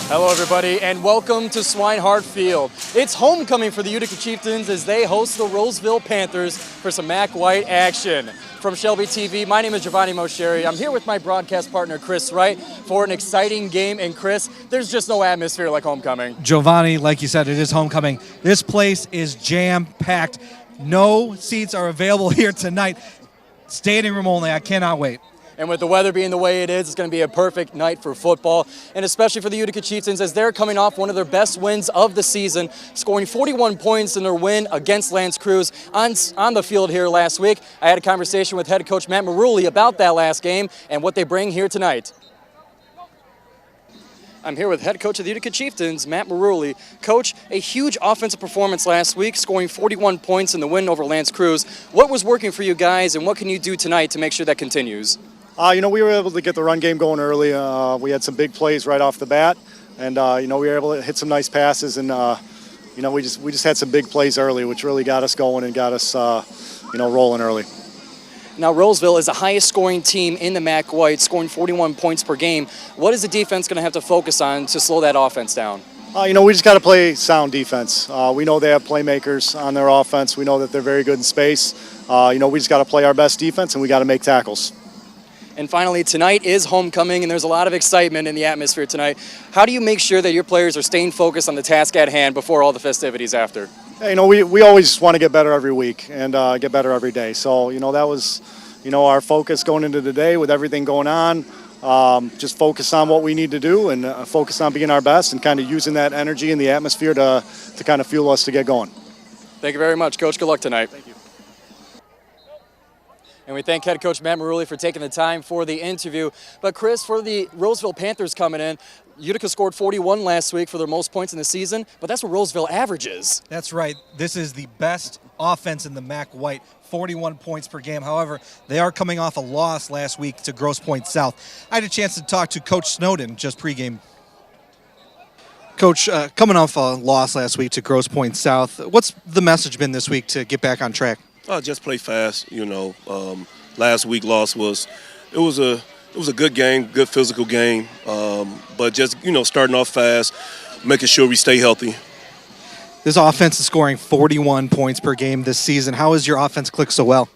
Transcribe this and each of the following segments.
Hello, everybody, and welcome to Swinehart Field. It's homecoming for the Utica Chieftains as they host the Roseville Panthers for some MAC White action. From Shelby TV, my name is Giovanni Mosheri. I'm here with my broadcast partner, Chris Wright, for an exciting game. And Chris, there's just no atmosphere like homecoming. Giovanni, like you said, it is homecoming. This place is jam-packed. No seats are available here tonight. Standing room only. I cannot wait. And with the weather being the way it is, it's going to be a perfect night for football, and especially for the Utica Chieftains as they're coming off one of their best wins of the season, scoring 41 points in their win against L'Anse Creuse on the field here last week. I had a conversation with head coach Matt Marulli about that last game and what they bring here tonight. I'm here with head coach of the Utica Chieftains, Matt Marulli. Coach, a huge offensive performance last week, scoring 41 points in the win over L'Anse Creuse. What was working for you guys, and what can you do tonight to make sure that continues? We were able to get the run game going early. We had some big plays right off the bat, and we were able to hit some nice passes, and we just had some big plays early, which really got us going and got us rolling early. Now, Roseville is the highest scoring team in the MAC White, scoring 41 points per game. What is the defense going to have to focus on to slow that offense down? We just got to play sound defense. We know they have playmakers on their offense. We know that they're very good in space. We just got to play our best defense, and we got to make tackles. And finally, tonight is homecoming, and there's a lot of excitement in the atmosphere tonight. How do you make sure that your players are staying focused on the task at hand before all the festivities after? We always want to get better every week and get better every day. So, that was, our focus going into today with everything going on. Just focus on what we need to do and focus on being our best and kind of using that energy and the atmosphere to kind of fuel us to get going. Thank you very much, Coach. Good luck tonight. Thank you. And we thank head coach Matt Marulli for taking the time for the interview. But Chris, for the Roseville Panthers coming in, Utica scored 41 last week for their most points in the season, but that's what Roseville averages. That's right. This is the best offense in the MAC White, 41 points per game. However, they are coming off a loss last week to Grosse Pointe South. I had a chance to talk to Coach Snowden just pregame. Coach, coming off a loss last week to Grosse Pointe South, what's the message been this week to get back on track? Just play fast. Last week loss was a good game, good physical game. But just starting off fast, making sure we stay healthy. This offense is scoring 41 points per game this season. How has your offense clicked so well?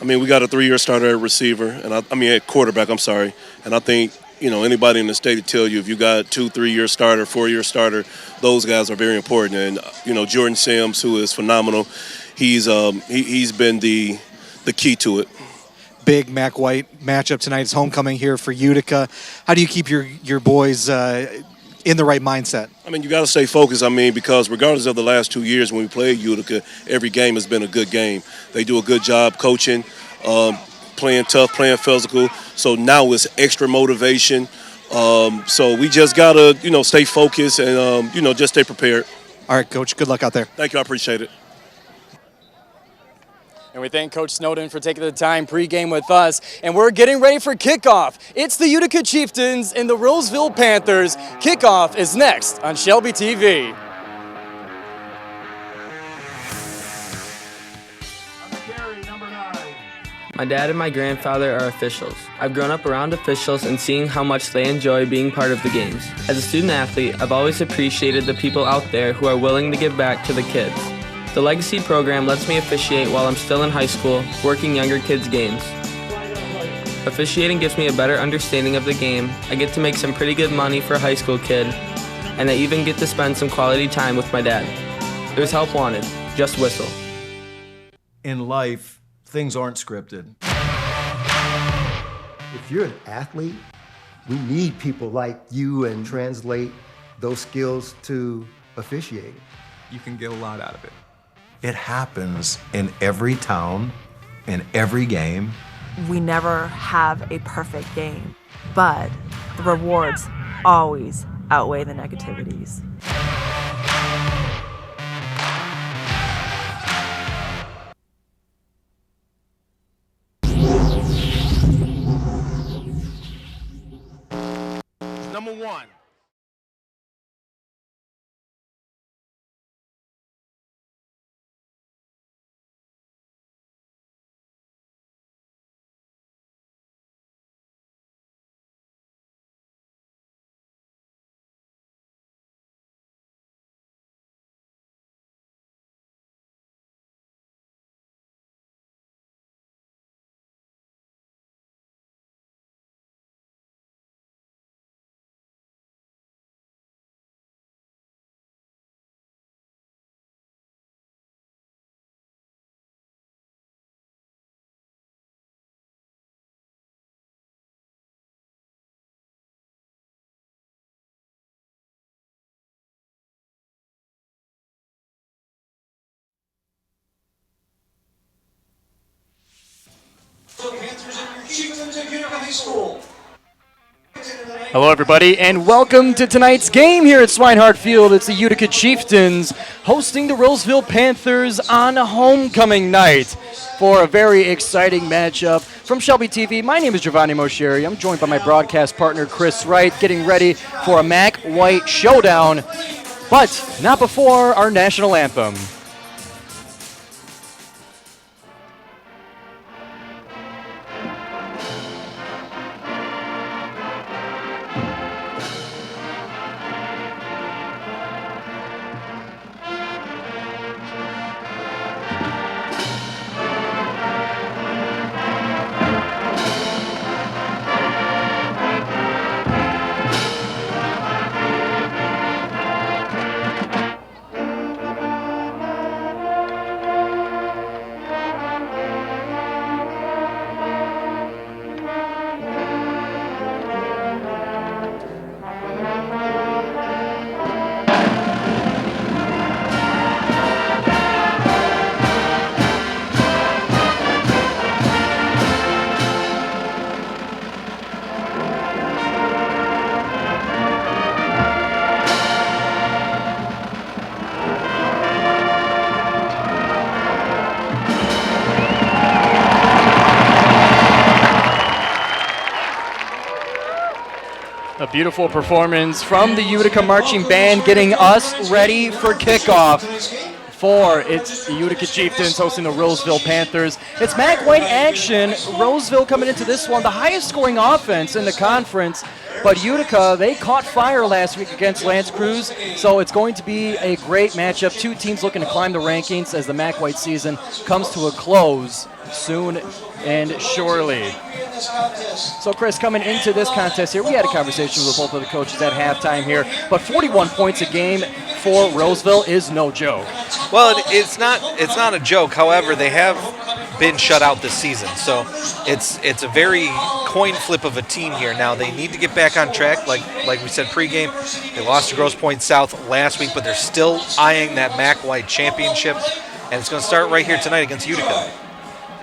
We got a 3-year starter at receiver, and at quarterback. I'm sorry, and I think anybody in the state would tell you if you got 2, 3-year starter, 4-year starter, those guys are very important. And Jordan Sims, who is phenomenal. He's been the key to it. Big MAC White matchup tonight. It's homecoming here for Utica. How do you keep your boys in the right mindset? You got to stay focused. Because regardless of the last 2 years when we played Utica, every game has been a good game. They do a good job coaching, playing tough, playing physical. So now it's extra motivation. So we just got to stay focused and just stay prepared. All right, Coach. Good luck out there. Thank you. I appreciate it. And we thank Coach Snowden for taking the time pregame with us. And we're getting ready for kickoff. It's the Utica Chieftains and the Roseville Panthers. Kickoff is next on Shelby TV. My dad and my grandfather are officials. I've grown up around officials and seeing how much they enjoy being part of the games. As a student athlete, I've always appreciated the people out there who are willing to give back to the kids. The Legacy program lets me officiate while I'm still in high school, working younger kids' games. Officiating gives me a better understanding of the game. I get to make some pretty good money for a high school kid, and I even get to spend some quality time with my dad. There's help wanted. Just whistle. In life, things aren't scripted. If you're an athlete, we need people like you and translate those skills to officiating. You can get a lot out of it. It happens in every town, in every game. We never have a perfect game, but the rewards always outweigh the negativities. Number 1. Chieftains of Utica High School. Hello, everybody, and welcome to tonight's game here at Swinehart Field. It's the Utica Chieftains hosting the Roseville Panthers on homecoming night for a very exciting matchup. From Shelby TV, my name is Giovanni Mosheri. I'm joined by my broadcast partner, Chris Wright, getting ready for a MAC White showdown, but not before our national anthem. A beautiful performance from the Utica Marching Band getting us ready for kickoff. It's the Utica Chieftains hosting the Roseville Panthers. It's MAC White action. Roseville coming into this one, the highest scoring offense in the conference. But Utica, they caught fire last week against Lance Cruz, so it's going to be a great matchup. Two teams looking to climb the rankings as the MAC White season comes to a close soon and surely. So, Chris, coming into this contest here, we had a conversation with both of the coaches at halftime here, but 41 points a game for Roseville is no joke. Well, it's not a joke. However, they have been shut out this season, so it's a very coin flip of a team here. Now they need to get back on track, like we said pregame. They lost to Grosse Pointe South last week, but they're still eyeing that MAC White championship, and it's going to start right here tonight against Utica.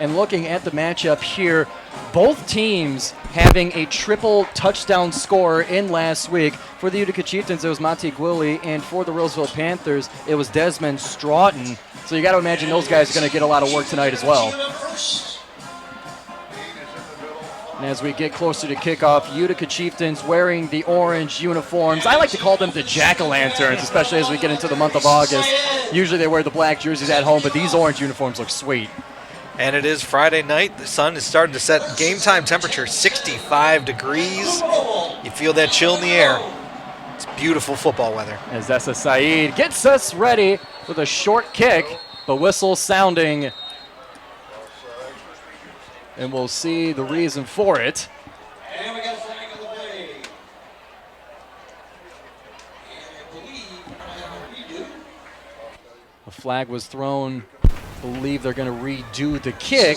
And looking at the matchup here, both teams having a triple touchdown scorer in last week. For the Utica Chieftains, it was Monty Gwilly, and for the Roseville Panthers, it was Desmond Stroughton. So you got to imagine those guys are going to get a lot of work tonight as well. And as we get closer to kickoff, Utica Chieftains wearing the orange uniforms. I like to call them the jack-o'-lanterns, especially as we get into the month of August. Usually they wear the black jerseys at home, but these orange uniforms look sweet. And it is Friday night. The sun is starting to set. Game time temperature 65 degrees. You feel that chill in the air. It's beautiful football weather. As Essa Saeed gets us ready with a short kick, the whistle sounding. And we'll see the reason for it. And we got a flag on the play. A flag was thrown. Believe they're going to redo the kick.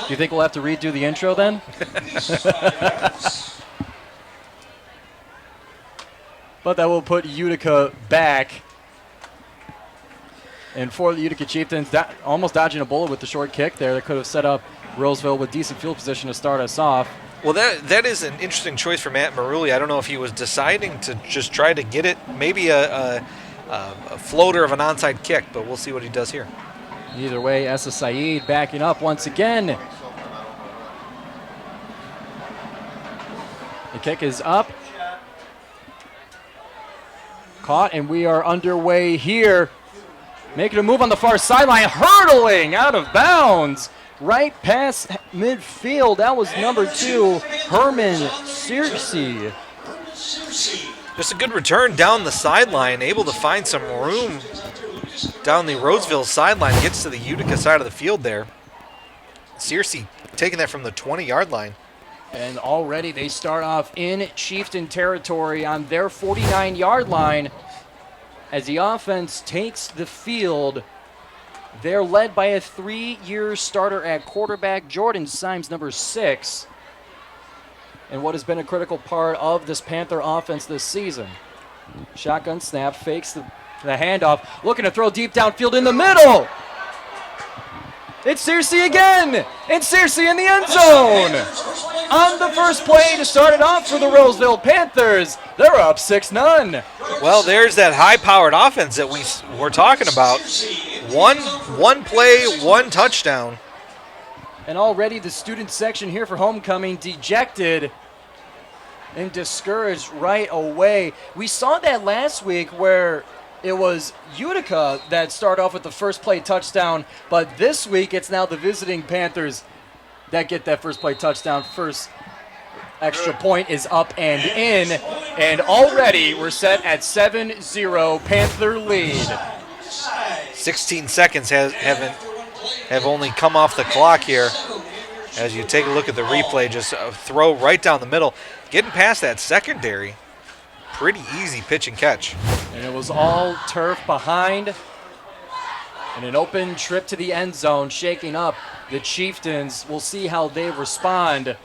Do you think we'll have to redo the intro then? But that will put Utica back. And for the Utica Chieftains, almost dodging a bullet with the short kick there. That could have set up Roseville with decent field position to start us off. Well, that is an interesting choice for Matt Marulli. I don't know if he was deciding to just try to get it, maybe a floater of an onside kick, but we'll see what he does here. Either way, Essa Saeed backing up once again. The kick is up. Caught, and we are underway here. Making a move on the far sideline, hurtling out of bounds. Right past midfield. That was number 2, Herman Searcy. Just a good return down the sideline, able to find some room down the Roseville sideline. Gets to the Utica side of the field there. Searcy taking that from the 20-yard line. And already they start off in Chieftain territory on their 49-yard line as the offense takes the field. They're led by a 3-year starter at quarterback, Jordan Symes, number 6. And what has been a critical part of this Panther offense this season. Shotgun snap, fakes the handoff, looking to throw deep downfield in the middle. It's Searcy again, and Searcy in the end zone. On the first play to start it off for the Roseville Panthers, they're up 6-0. Well, there's that high-powered offense that we're talking about. One play, one touchdown. And already the student section here for homecoming dejected and discouraged right away. We saw that last week where it was Utica that started off with the first play touchdown, but this week it's now the visiting Panthers that get that first play touchdown. First extra point is up and in, and already we're set at 7-0 Panther lead. 16 seconds have only come off the clock here. As you take a look at the replay, just a throw right down the middle. Getting past that secondary, pretty easy pitch and catch. And it was all turf behind. And an open trip to the end zone, shaking up the Chieftains. We'll see how they respond.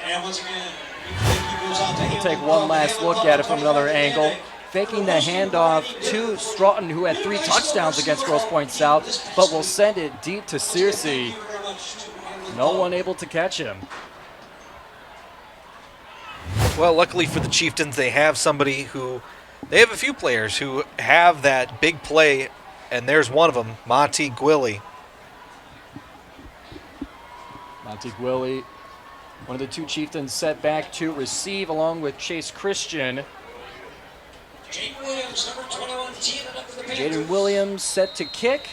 And once again, We'll take one last look at it from another angle. Faking the handoff to Stroughton, who had 3 touchdowns against Grosse Pointe South, but will send it deep to Searcy. No one able to catch him. Well, luckily for the Chieftains, they have a few players who have that big play, and there's one of them, Monty Gwilly. Monty Gwilly, one of the 2 Chieftains set back to receive along with Chase Christian. Jaden Williams set to kick.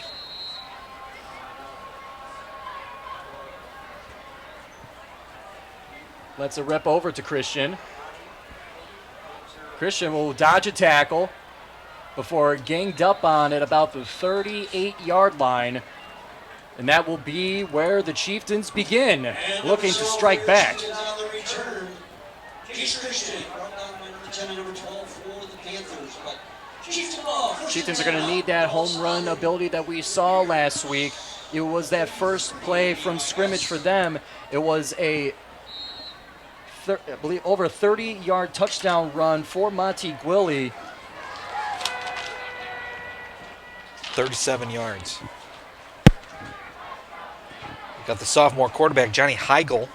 Lets it rep over to Christian. Christian will dodge a tackle before ganged up on at about the 38-yard line. And that will be where the Chieftains begin, looking to strike back. Chieftains are going to need that home run ability that we saw last week. It was that first play from scrimmage for them. It was I believe over a 30-yard touchdown run for Monty Gwilly. 37 yards. Got the sophomore quarterback, Johnny Heigl.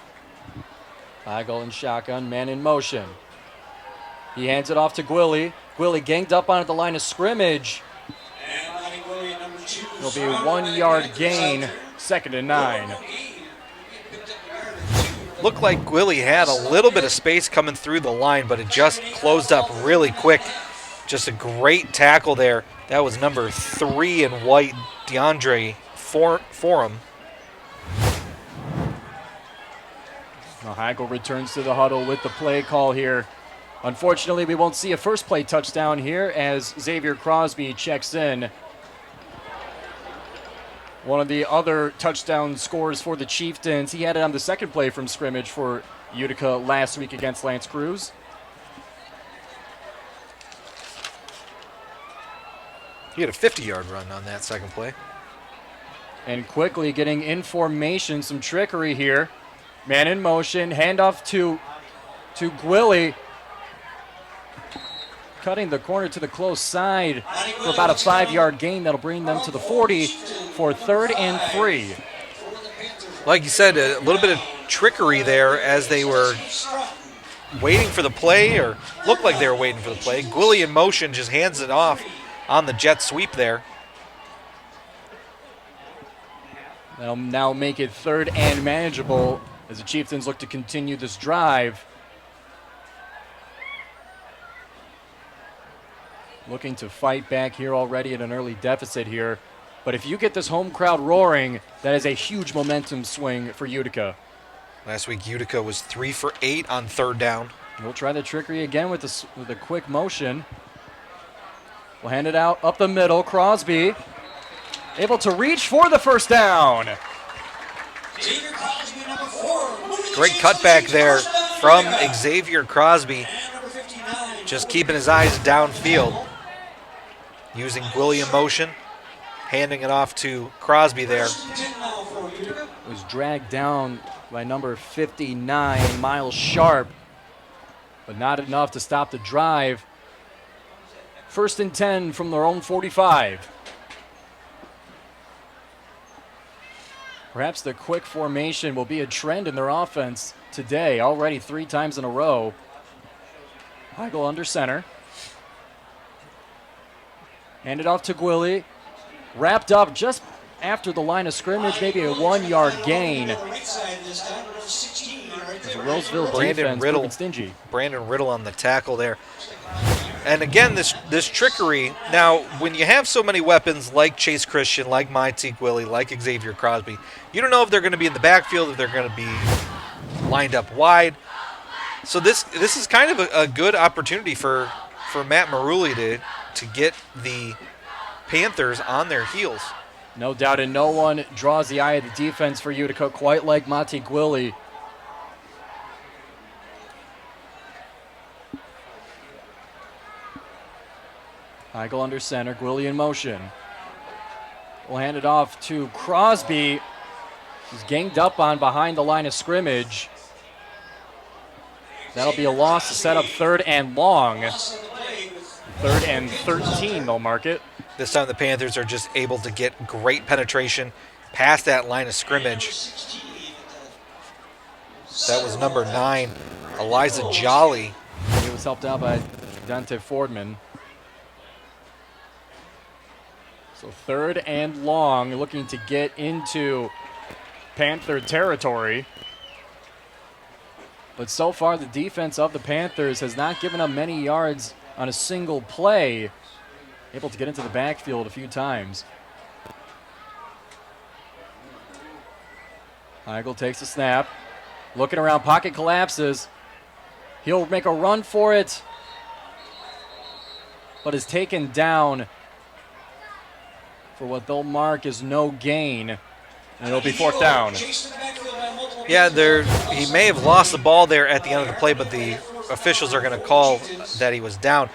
Heigl in shotgun, man in motion. He hands it off to Gwilly. Gwilly ganged up on at the line of scrimmage. It'll be a 1-yard gain, 2nd and 9. Looked like Gwilly had a little bit of space coming through the line, but it just closed up really quick. Just a great tackle there. That was number 3 in white, DeAndre Forum. Now Heigl returns to the huddle with the play call here. Unfortunately, we won't see a first play touchdown here as Xavier Crosby checks in. One of the other touchdown scores for the Chieftains. He had it on the second play from scrimmage for Utica last week against Lance Cruz. He had a 50-yard run on that second play. And quickly getting in formation, some trickery here. Man in motion, handoff to Gwilly. Cutting the corner to the close side for about a 5-yard gain. That'll bring them to the 40 for 3rd and 3. Like you said, a little bit of trickery there as they were waiting for the play, or looked like they were waiting for the play. Gwilly in motion just hands it off on the jet sweep there. That'll now make it 3rd and manageable as the Chieftains look to continue this drive. Looking to fight back here already at an early deficit here. But if you get this home crowd roaring, that is a huge momentum swing for Utica. Last week, Utica was 3 for 8 on 3rd down. We'll try the trickery again with a quick motion. We'll hand it out up the middle. Crosby able to reach for the first down. Great cutback there from Xavier Crosby. Just keeping his eyes downfield. Using Gwilly in motion. Handing it off to Crosby there. It was dragged down by number 59, Miles Sharp. But not enough to stop the drive. 1st and 10 from their own 45. Perhaps the quick formation will be a trend in their offense today, already 3 times in a row. Heigl under center. Handed off to Gwilly. Wrapped up just after the line of scrimmage, maybe a 1-yard gain. Roseville defense looking stingy. Brandon Riddle on the tackle there. And again, this trickery. Now, when you have so many weapons like Chase Christian, like Mike Willie, like Xavier Crosby, you don't know if they're going to be in the backfield, if they're going to be lined up wide. So this is kind of a good opportunity for Matt Maruli to get the Panthers on their heels. No doubt, and no one draws the eye of the defense for Utica quite like Monty Gwilly. Heigl under center, Gwilly in motion. We'll hand it off to Crosby. He's ganged up on behind the line of scrimmage. That'll be a loss to set up 3rd and long. 3rd and 13, they'll mark it. This time the Panthers are just able to get great penetration past that line of scrimmage. That was number 9, Eliza Jolly. He was helped out by Dante Fordman. So 3rd and long, looking to get into Panther territory. But so far, the defense of the Panthers has not given up many yards on a single play. Able to get into the backfield a few times. Heigl takes the snap. Looking around, pocket collapses. He'll make a run for it, but is taken down for what they'll mark as no gain. And it'll be 4th down. Yeah, he may have lost the ball there at the end of the play, but the officials are going to call that he was down.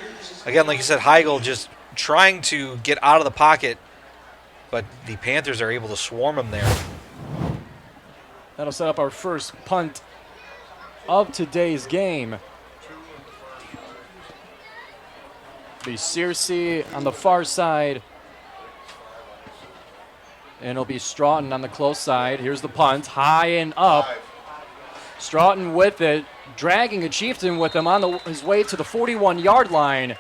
Again, like you said, Heigl just trying to get out of the pocket, but the Panthers are able to swarm him there. That'll set up our first punt of today's game. Be Searcy on the far side. And it'll be Stroughton on the close side. Here's the punt, high and up. Stroughton with it, dragging a Chieftain with him on his way to the 41-yard line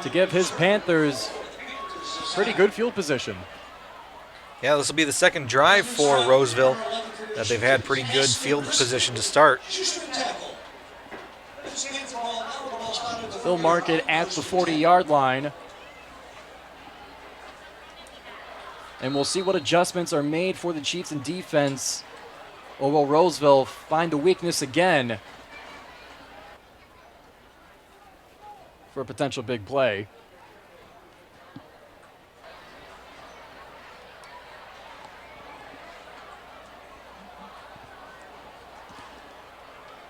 to give his Panthers pretty good field position. Yeah, this will be the second drive for Roseville that they've had pretty good field position to start. They'll mark it at the 40-yard line. And we'll see what adjustments are made for the Chiefs in defense. Or will Roseville find a weakness again for a potential big play?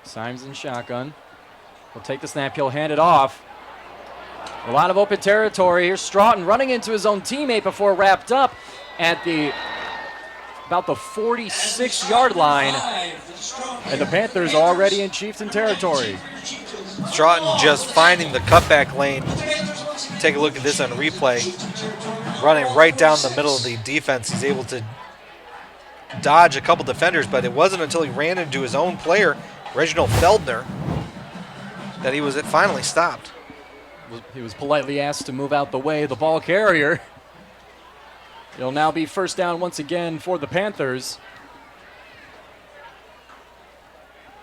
Symes in shotgun. He'll take the snap. He'll hand it off. A lot of open territory. Here's Stroughton running into his own teammate before wrapped up at about the 46-yard line. And the Panthers are already in Chieftain territory. Stroughton just finding the cutback lane. Take a look at this on replay. Running right down the middle of the defense. He's able to dodge a couple defenders, but it wasn't until he ran into his own player, Reginald Feldner, that he was finally stopped. He was politely asked to move out the way of the ball carrier. It'll now be 1st down once again for the Panthers.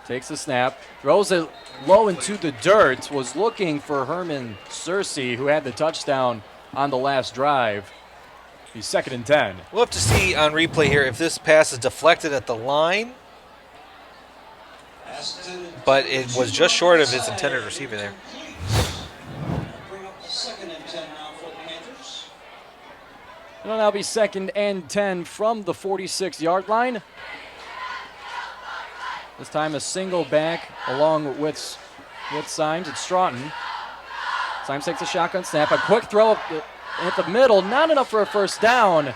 Takes the snap, throws it low into the dirt, was looking for Herman Searcy, who had the touchdown on the last drive. He's 2nd and 10. We'll have to see on replay here if this pass is deflected at the line, but it was just short of his intended receiver there. It'll now be 2nd and 10 from the 46-yard line. This time a single back along with Symes. It's Stroughton. Symes takes a shotgun snap. A quick throw at the middle. Not enough for a 1st down,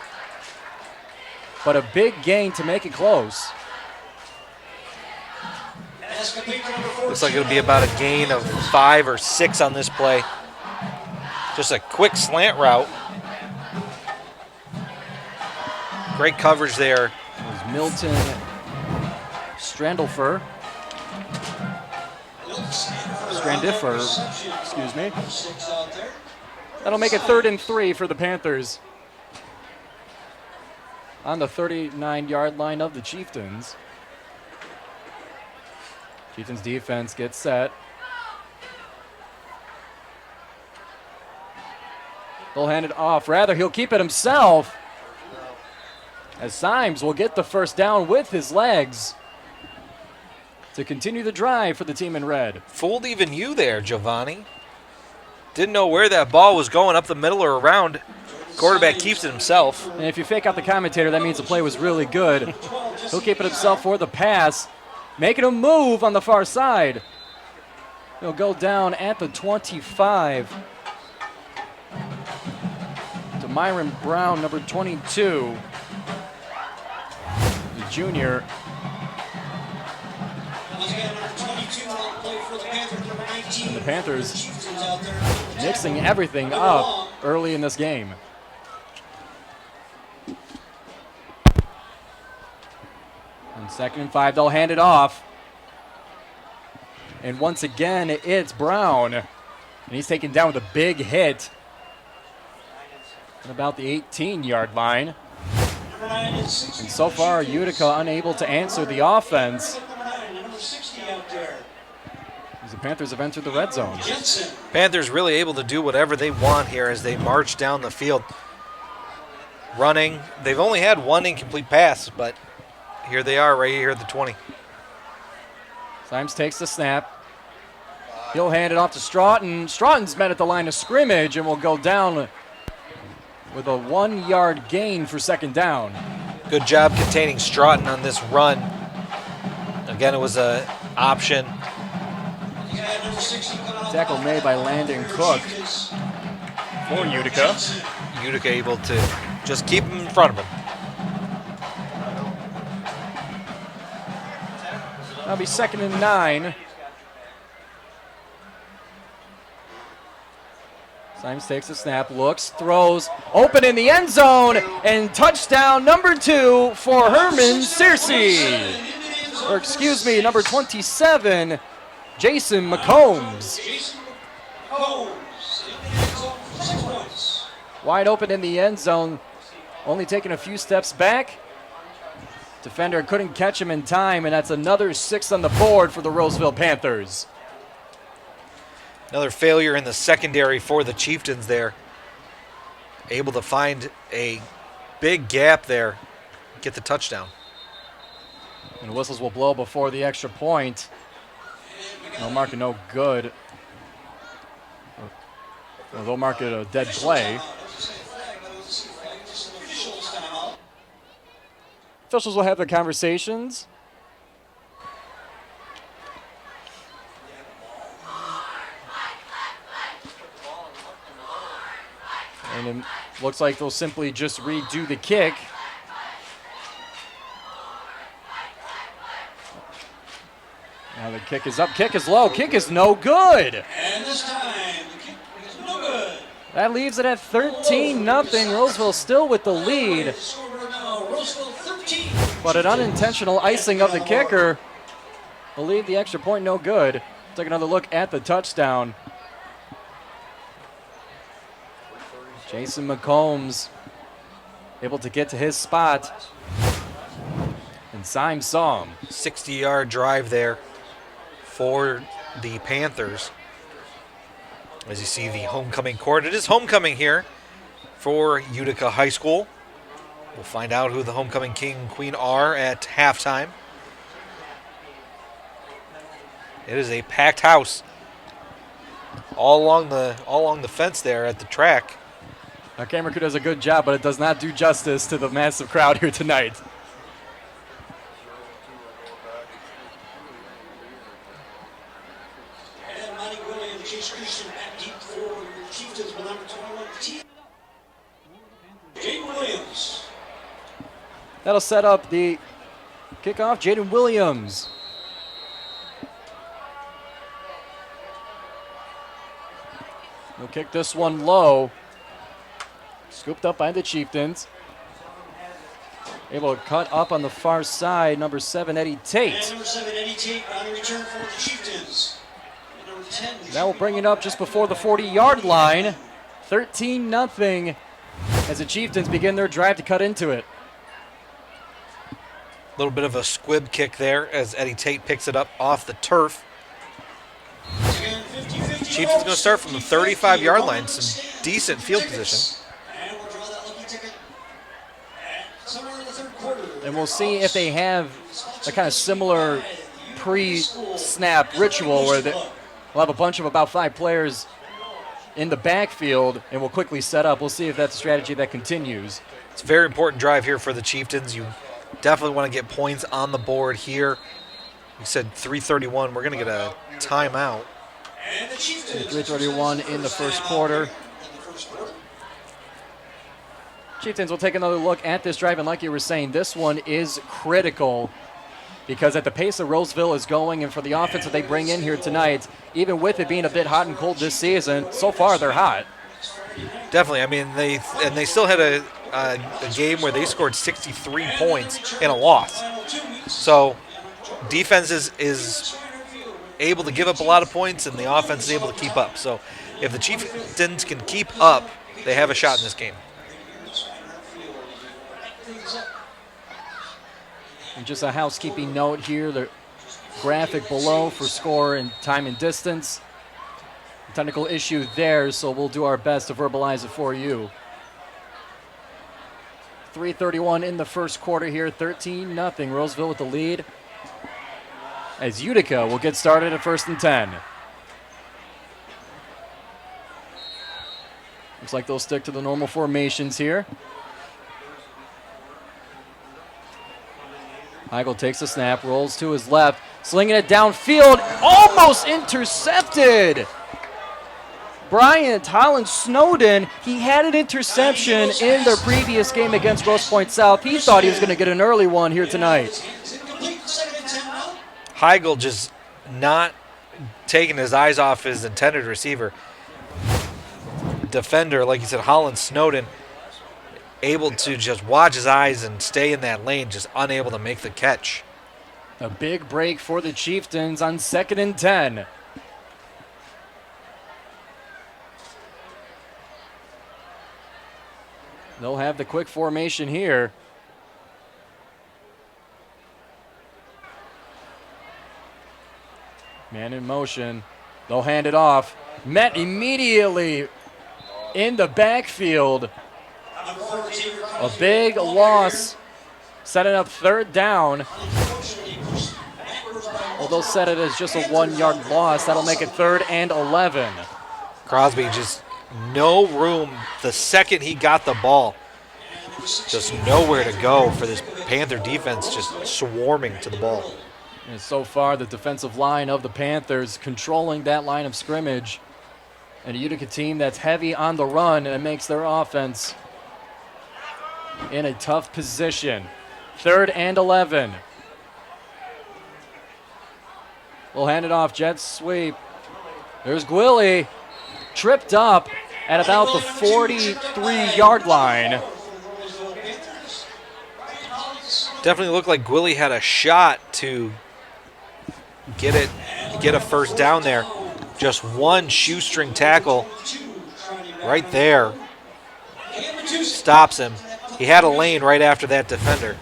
but a big gain to make it close. Looks like it'll be about a gain of 5 or 6 on this play. Just a quick slant route. Great coverage there. It was Milton Strandifer, excuse me. That'll make it 3rd and 3 for the Panthers on the 39-yard line of the Chieftains. Chieftains defense gets set. They'll hand it off. Rather, he'll keep it himself, as Symes will get the first down with his legs to continue the drive for the team in red. Fooled even you there, Giovanni. Didn't know where that ball was going, up the middle or around. Quarterback keeps it himself. And if you fake out the commentator, that means the play was really good. He'll keep it himself for the pass, making a move on the far side. He'll go down at the 25. To Myron Brown, number 22. The junior. And the Panthers mixing everything up early in this game. On 2nd and 5, they'll hand it off. And once again, it's Brown. And he's taken down with a big hit at about the 18-yard line. And so far, Utica unable to answer the offense. As the Panthers have entered the red zone. Panthers really able to do whatever they want here as they march down the field. Running. They've only had one incomplete pass, but here they are right here at the 20. Symes takes the snap. He'll hand it off to Stroughton. Stroughton's met at the line of scrimmage and will go down with a 1-yard gain for 2nd down. Good job containing Stroughton on this run. Again, it was an option. Tackle made by Landon Cook for Utica. Utica able to just keep him in front of him. That'll be 2nd and 9. Symes takes a snap, looks, throws, open in the end zone, and touchdown number 2 for Herman Searcy. Or excuse me, number 27, Jason McCombs. Wide open in the end zone, only taking a few steps back. Defender couldn't catch him in time, and that's another 6 on the board for the Roseville Panthers. Another failure in the secondary for the Chieftains there. Able to find a big gap there, get the touchdown. And the whistles will blow before the extra point. They'll mark it no good. Well, they'll mark it a dead play. Officials will have their conversations. And it looks like they'll simply just redo the kick. Now the kick is up, kick is low, kick is no good. And this time, the kick is no good. That leaves it at 13-0. Roseville still with the lead. But an unintentional icing of the kicker will leave the extra point no good. Take another look at the touchdown. Jason McCombs able to get to his spot. And Symes saw him. 60-yard drive there for the Panthers. As you see the homecoming court. It is homecoming here for Utica High School. We'll find out who the homecoming king and queen are at halftime. It is a packed house all along the fence there at the track. Our camera crew does a good job, but it does not do justice to the massive crowd here tonight. And Monty Williams, Chase Christian back deep for the Chieftains with number 21, Jaden Williams. That'll set up the kickoff. Jaden Williams. He'll kick this one low. Scooped up by the Chieftains. Able to cut up on the far side, number 7, Eddie Tate. And number 7, Eddie Tate, on the return for the Chieftains. And number 10. That will bring it up just before the 40-yard line. 13-0 as the Chieftains begin their drive to cut into it. A little bit of a squib kick there as Eddie Tate picks it up off the turf. Chieftains going to start from the 35-yard line, some decent field position. And we'll draw that lucky ticket somewhere in the third quarter. And we'll see if they have a kind of similar pre-snap ritual where we'll have a bunch of about 5 players in the backfield and we'll quickly set up. We'll see if that's a strategy that continues. It's a very important drive here for the Chieftains. You definitely want to get points on the board here. You said 3:31. We're going to get a timeout. And the Chieftains. 3:31 in the first quarter. Chieftains will take another look at this drive, and like you were saying, this one is critical because at the pace that Roseville is going and for the offense that they bring in here tonight, even with it being a bit hot and cold this season, so far they're hot. Definitely. I mean, they still had a game where they scored 63 points in a loss. So defense is able to give up a lot of points, and the offense is able to keep up. So if the Chieftains can keep up, they have a shot in this game. And just a housekeeping note here, the graphic below for score and time and distance. Technical issue there, so we'll do our best to verbalize it for you. 3:31 in the first quarter here, 13-0. Roseville with the lead as Utica will get started at 1st and 10. Looks like they'll stick to the normal formations here. Heigl takes a snap, rolls to his left, slinging it downfield, almost intercepted. Bryant Holland Snowden, he had an interception in their previous game against Grosse Pointe South. He thought he was going to get an early one here tonight. Heigl just not taking his eyes off his intended receiver. Defender, like you said, Holland Snowden, able to just watch his eyes and stay in that lane, just unable to make the catch. A big break for the Chieftains on 2nd and 10. They'll have the quick formation here. Man in motion. They'll hand it off. Met immediately in the backfield. A big loss, setting up 3rd down. Well, they'll set it as just a 1-yard loss. That'll make it 3rd and 11. Crosby just no room the second he got the ball. Just nowhere to go for this Panther defense, just swarming to the ball. And so far, the defensive line of the Panthers controlling that line of scrimmage. And a Utica team that's heavy on the run, and it makes their offense in a tough position. 3rd and 11. We'll hand it off, jet sweep. There's Gwilly, tripped up at about the 43-yard line. Definitely looked like Gwilly had a shot to get a first down there. Just one shoestring tackle right there stops him. He had a lane right after that defender.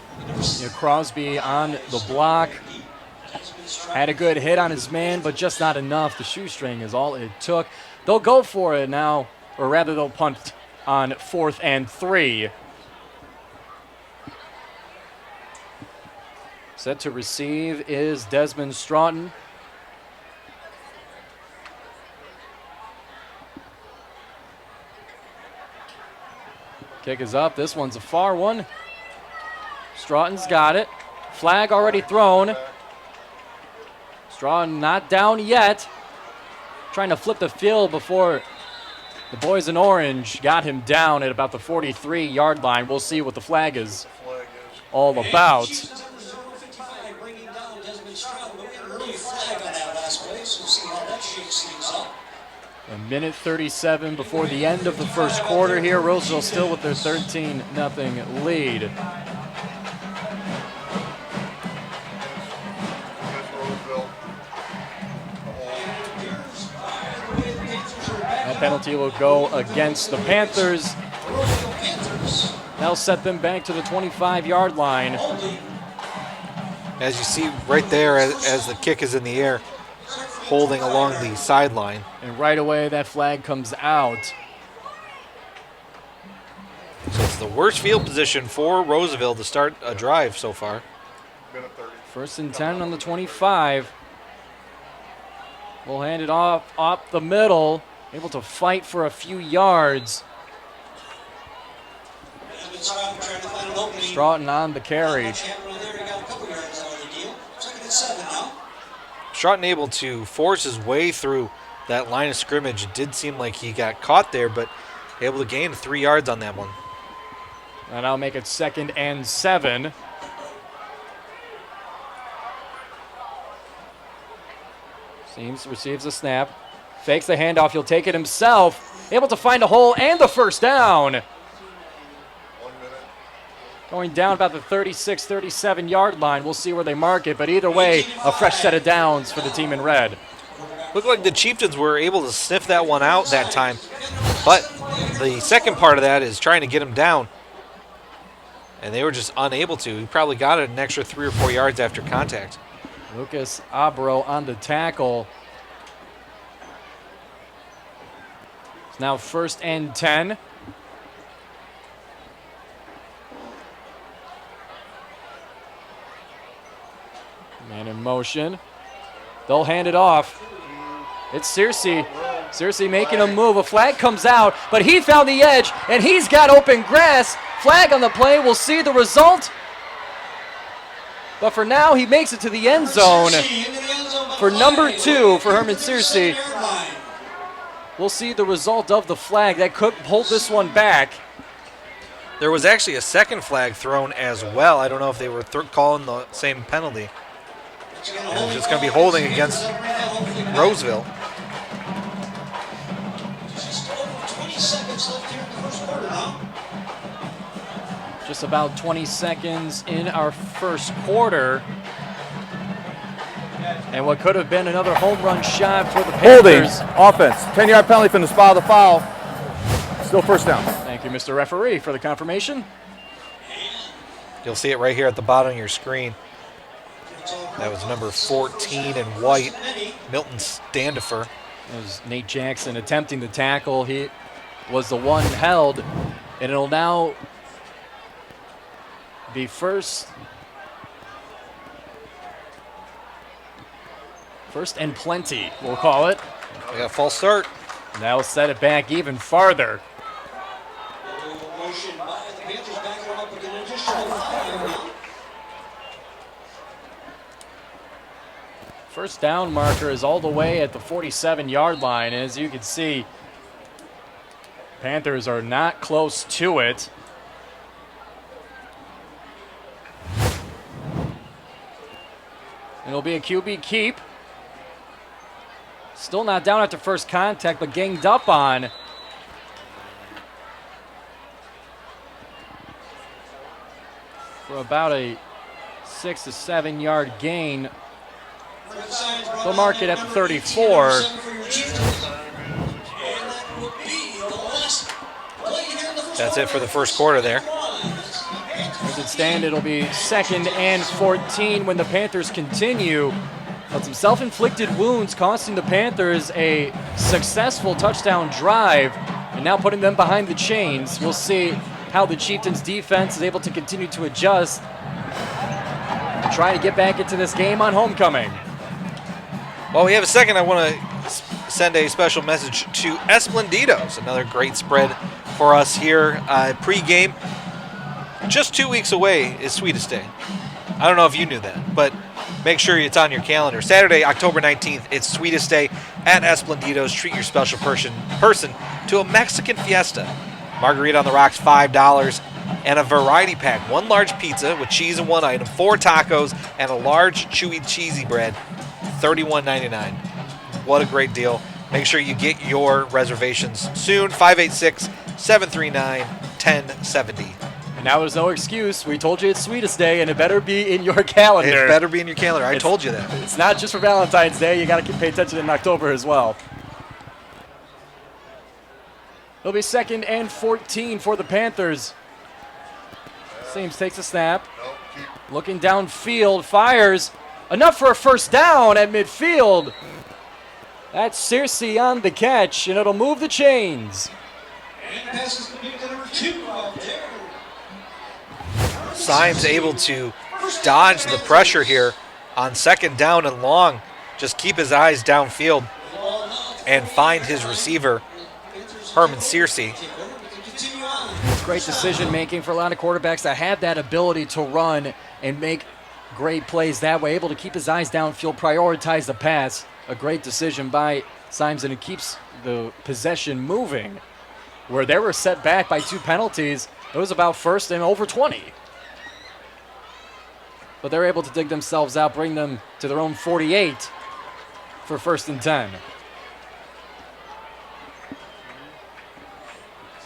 You know, Crosby on the block. Had a good hit on his man, but just not enough. The shoestring is all it took. They'll go for it now, or rather they'll punt on 4th and 3. Set to receive is Desmond Stroughton. Kick is up. This one's a far one. Stroughton's got it. Flag already thrown. Stroughton not down yet. Trying to flip the field before the boys in orange got him down at about the 43-yard line. We'll see what the flag is all about. A minute 37 before the end of the first quarter here. Roseville still with their 13-0 lead. penalty will go against the Panthers. That'll set them back to the 25-yard line. As you see right there, as the kick is in the air, holding along the sideline. And right away, that flag comes out. So it's the worst field position for Roseville to start a drive so far. 1st and 10 on the 25. We'll hand it off up the middle, able to fight for a few yards. Stroughton on the carry. Stroughton able to force his way through that line of scrimmage. It did seem like he got caught there, but able to gain 3 yards on that one. And I'll make it 2nd and 7. Seams receives the snap, fakes the handoff, he'll take it himself, able to find a hole and the first down. Going down about the 36, 37-yard line. We'll see where they mark it, but either way, a fresh set of downs for the team in red. Looked like the Chieftains were able to sniff that one out that time, but the second part of that is trying to get him down, and they were just unable to. He probably got it an extra 3 or 4 yards after contact. Lucas Abro on the tackle. It's now 1st and 10. Man in motion. They'll hand it off. It's Searcy. Searcy making a move. A flag comes out, but he found the edge, and he's got open grass. Flag on the play. We'll see the result. But for now, he makes it to the end zone for number 2 for Herman Searcy. We'll see the result of the flag. That could hold this one back. There was actually a second flag thrown as well. I don't know if they were calling the same penalty. And it's going to be holding against Roseville. Just about 20 seconds in our first quarter. And what could have been another home run shot for the Panthers. Holding, offense, 10-yard penalty from the spot of the foul. Still first down. Thank you, Mr. Referee, for the confirmation. You'll see it right here at the bottom of your screen. That was number 14 in white, Milton Standifer. It was Nate Jackson attempting the tackle. He was the one held, and it'll now be first and plenty, we'll call it. We got a false start. That'll set it back even farther. First down marker is all the way at the 47-yard line. As you can see, Panthers are not close to it. It'll be a QB keep. Still not down after first contact, but ganged up on. For about a 6 to 7 yard gain. They'll mark it at the 34. That's it for the first quarter there. As it stands, it'll be 2nd and 14 when the Panthers continue. But some self-inflicted wounds costing the Panthers a successful touchdown drive and now putting them behind the chains. We'll see how the Chieftains defense is able to continue to adjust and try to get back into this game on homecoming. While we have a second, I want to send a special message to Esplenditos, another great spread for us here pre-game. Just 2 weeks away is Sweetest Day. I don't know if you knew that, but make sure it's on your calendar. Saturday, October 19th, it's Sweetest Day at Esplenditos. Treat your special person to a Mexican fiesta. Margarita on the rocks, $5, and a variety pack. 1 large pizza with cheese in 1 item, 4 tacos, and a large chewy cheesy bread, $31.99. What a great deal. Make sure you get your reservations soon, 586-739-1070. And now there's no excuse. We told you it's Sweetest Day, and it better be in your calendar. It better be in your calendar. I told you that. It's not just for Valentine's Day. You got to pay attention in October as well. It'll be 2nd and 14 for the Panthers. Seams takes a snap. Looking downfield, fires. Enough for a first down at midfield. That's Searcy on the catch, and it'll move the chains. And the pass is going to be to number 2 out there. Symes able to dodge the pressure here on 2nd down and long. Just keep his eyes downfield and find his receiver, Herman Searcy. Great decision making for a lot of quarterbacks that have that ability to run and make great plays that way. Able to keep his eyes downfield, prioritize the pass. A great decision by Symes, and it keeps the possession moving. Where they were set back by 2 penalties, it was about 1st and over 20. But they're able to dig themselves out, bring them to their own 48 for 1st and 10.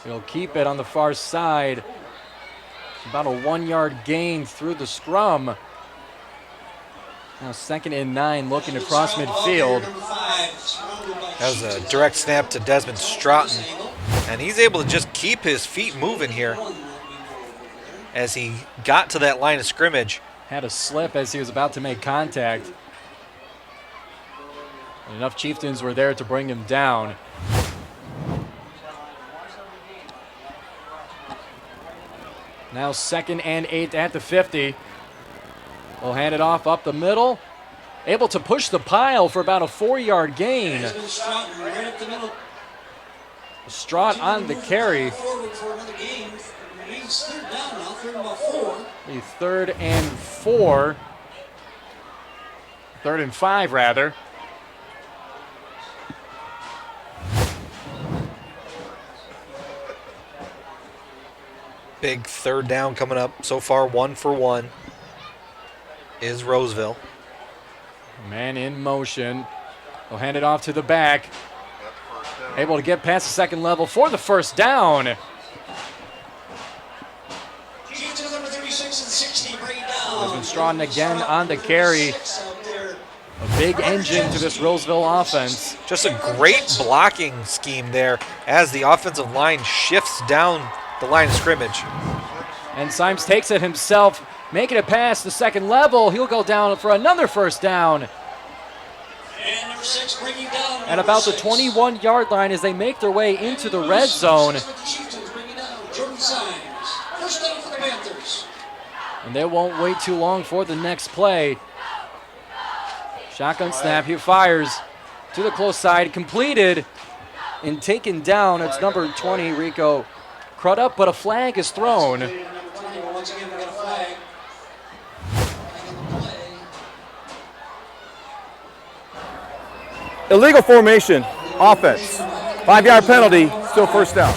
They'll keep it on the far side. About a 1-yard gain through the scrum. Now 2nd and 9, looking across midfield. That was a direct snap to Desmond Stratton. And he's able to just keep his feet moving here as he got to that line of scrimmage. Had a slip as he was about to make contact. And enough Chieftains were there to bring him down. Now 2nd and 8 at the 50. We'll hand it off up the middle. Able to push the pile for about a 4-yard gain. Straught on the carry. The 3rd and 4. 3rd and 5, rather. Big 3rd down coming up. So far, 1 for 1 is Roseville. Man in motion. They'll hand it off to the back. Able to get past the 2nd level for the 1st down. Chieftains number 36 and 60 bring it down. Desmond Stratton again on the carry. A big engine to this Roseville offense. Just a great blocking scheme there as the offensive line shifts down the line of scrimmage. And Symes takes it himself, making it past the 2nd level. He'll go down for another 1st down. And number 6 bringing down At about the 21-yard line as they make their way into the red zone. Chieftains bringing down Jordan Symes. 1st down for the Panthers. And they won't wait too long for the next play. Shotgun snap, he fires to the close side, completed and taken down. It's number 20, Rico Crudup, but a flag is thrown. Once again, we got a flag. Illegal formation, offense. 5-yard penalty, still 1st down.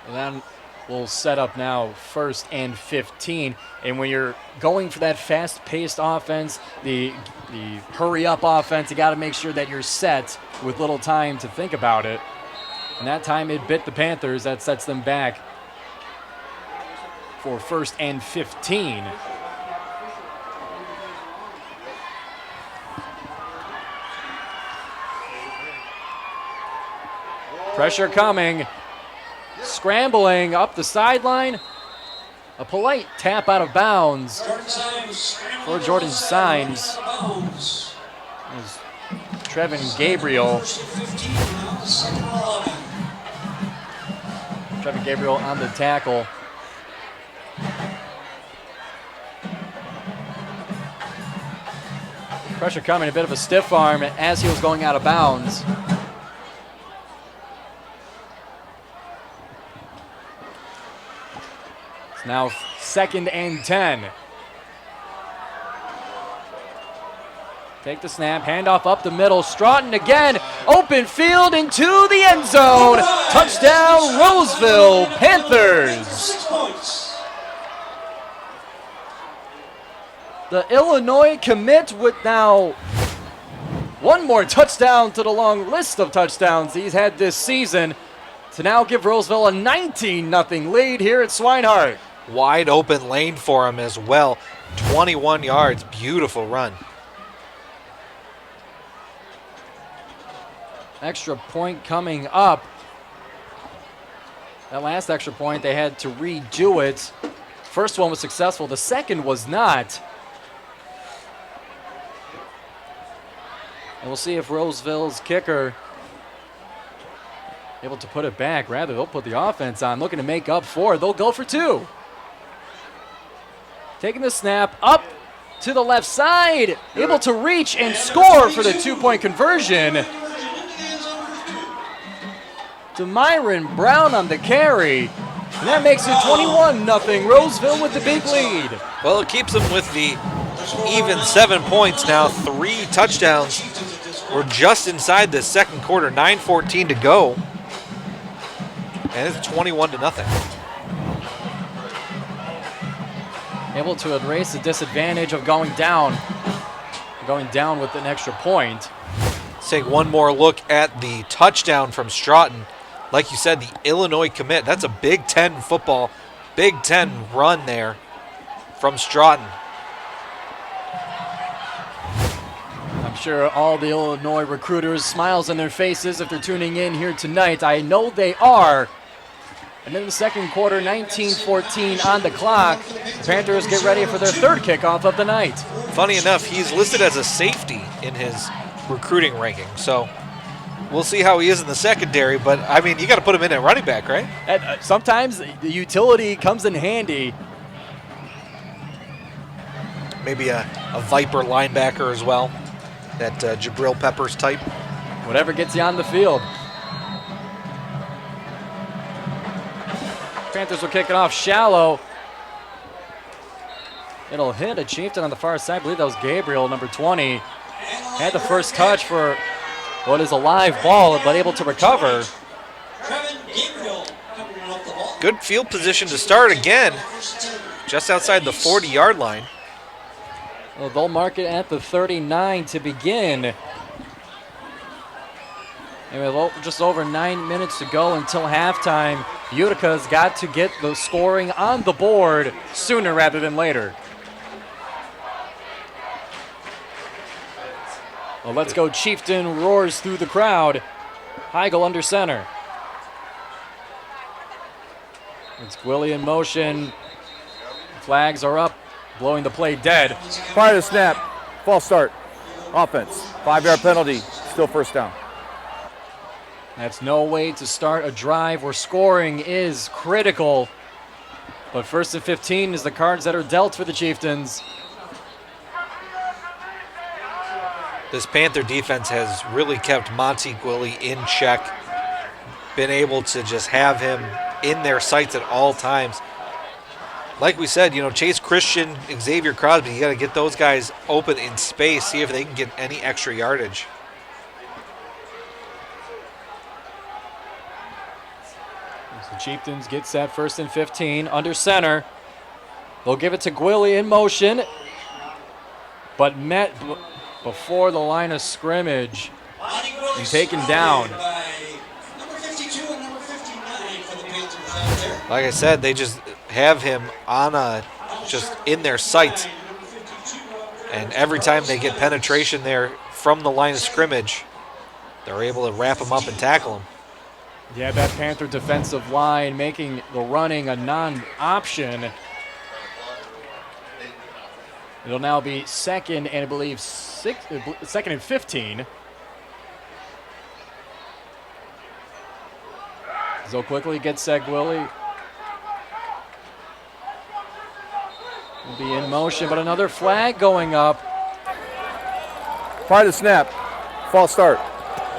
And then we'll set up now 1st and 15. And when you're going for that fast-paced offense, the hurry-up offense, you got to make sure that you're set with little time to think about it. And that time it bit the Panthers. That sets them back for 1st and 15. Pressure coming. Scrambling up the sideline. A polite tap out of bounds for Jordan Symes. As Trevin Gabriel. Trevin Gabriel on the tackle. Pressure coming, a bit of a stiff arm as he was going out of bounds. It's now 2nd and 10. Take the snap, handoff up the middle. Stratton again, open field into the end zone. Touchdown, Roseville Panthers. 6 points. The Illinois commit with now one more touchdown to the long list of touchdowns he's had this season to now give Roseville a 19-0 lead here at Swinehart. Wide open lane for him as well. 21 yards, beautiful run. Extra point coming up. That last extra point, they had to redo it. First one was successful, the second was not. And we'll see if Roseville's kicker able to put it back. Rather, they'll put the offense on, looking to make up for it. They'll go for two. Taking the snap up to the left side, able to reach and score for the 2-point conversion. To Myron Brown on the carry. And that makes it 21-0. Roseville with the big lead. Well, it keeps them with the even 7 points now. 3 touchdowns. We're just inside the second quarter, 9:14 to go. And it's 21-0. Able to erase the disadvantage of going down with an extra point. Let's take one more look at the touchdown from Stroughton. Like you said, the Illinois commit. That's a Big Ten football, Big Ten run there from Stroughton. I'm sure all the Illinois recruiters, smiles on their faces if they're tuning in here tonight. I know they are. And in the second quarter, 19-14 on the clock. The Panthers get ready for their third kickoff of the night. Funny enough, he's listed as a safety in his recruiting ranking. So we'll see how he is in the secondary. But, I mean, you got to put him in at running back, right? And, sometimes the utility comes in handy. Maybe a Viper linebacker as well. That Jabril Peppers type. Whatever gets you on the field. Panthers will kick it off shallow. It'll hit a Chieftain on the far side. I believe that was Gabriel, number 20. Had the first touch for what is a live ball, but able to recover. Good field position to start again. Just outside the 40-yard line. Well, they'll mark it at the 39 to begin. And with just over 9 minutes to go until halftime, Utica's got to get the scoring on the board sooner rather than later. Well, let's go. Chieftain roars through the crowd. Heigl under center. It's Gwilly in motion. Flags are up, blowing the play dead. Prior to snap, false start, offense, 5-yard penalty, still first down. That's no way to start a drive where scoring is critical. But 1st and 15 is the cards that are dealt for the Chieftains. This Panther defense has really kept Monty Gwilly in check. Been able to just have him in their sights at all times. Like we said, Chase Christian, Xavier Crosby, you got to get those guys open in space, see if they can get any extra yardage. The Chieftains get set 1st and 15 under center. They'll give it to Gwilly in motion, but met before the line of scrimmage and taken down. Like I said, they just have him on just in their sights. And every time they get penetration there from the line of scrimmage, they're able to wrap him up and tackle him. Yeah, that Panther defensive line making the running a non-option. It'll now be second and I believe second and 15. So quickly gets Gwilly. Will be in motion, but another flag going up. Prior to snap, false start,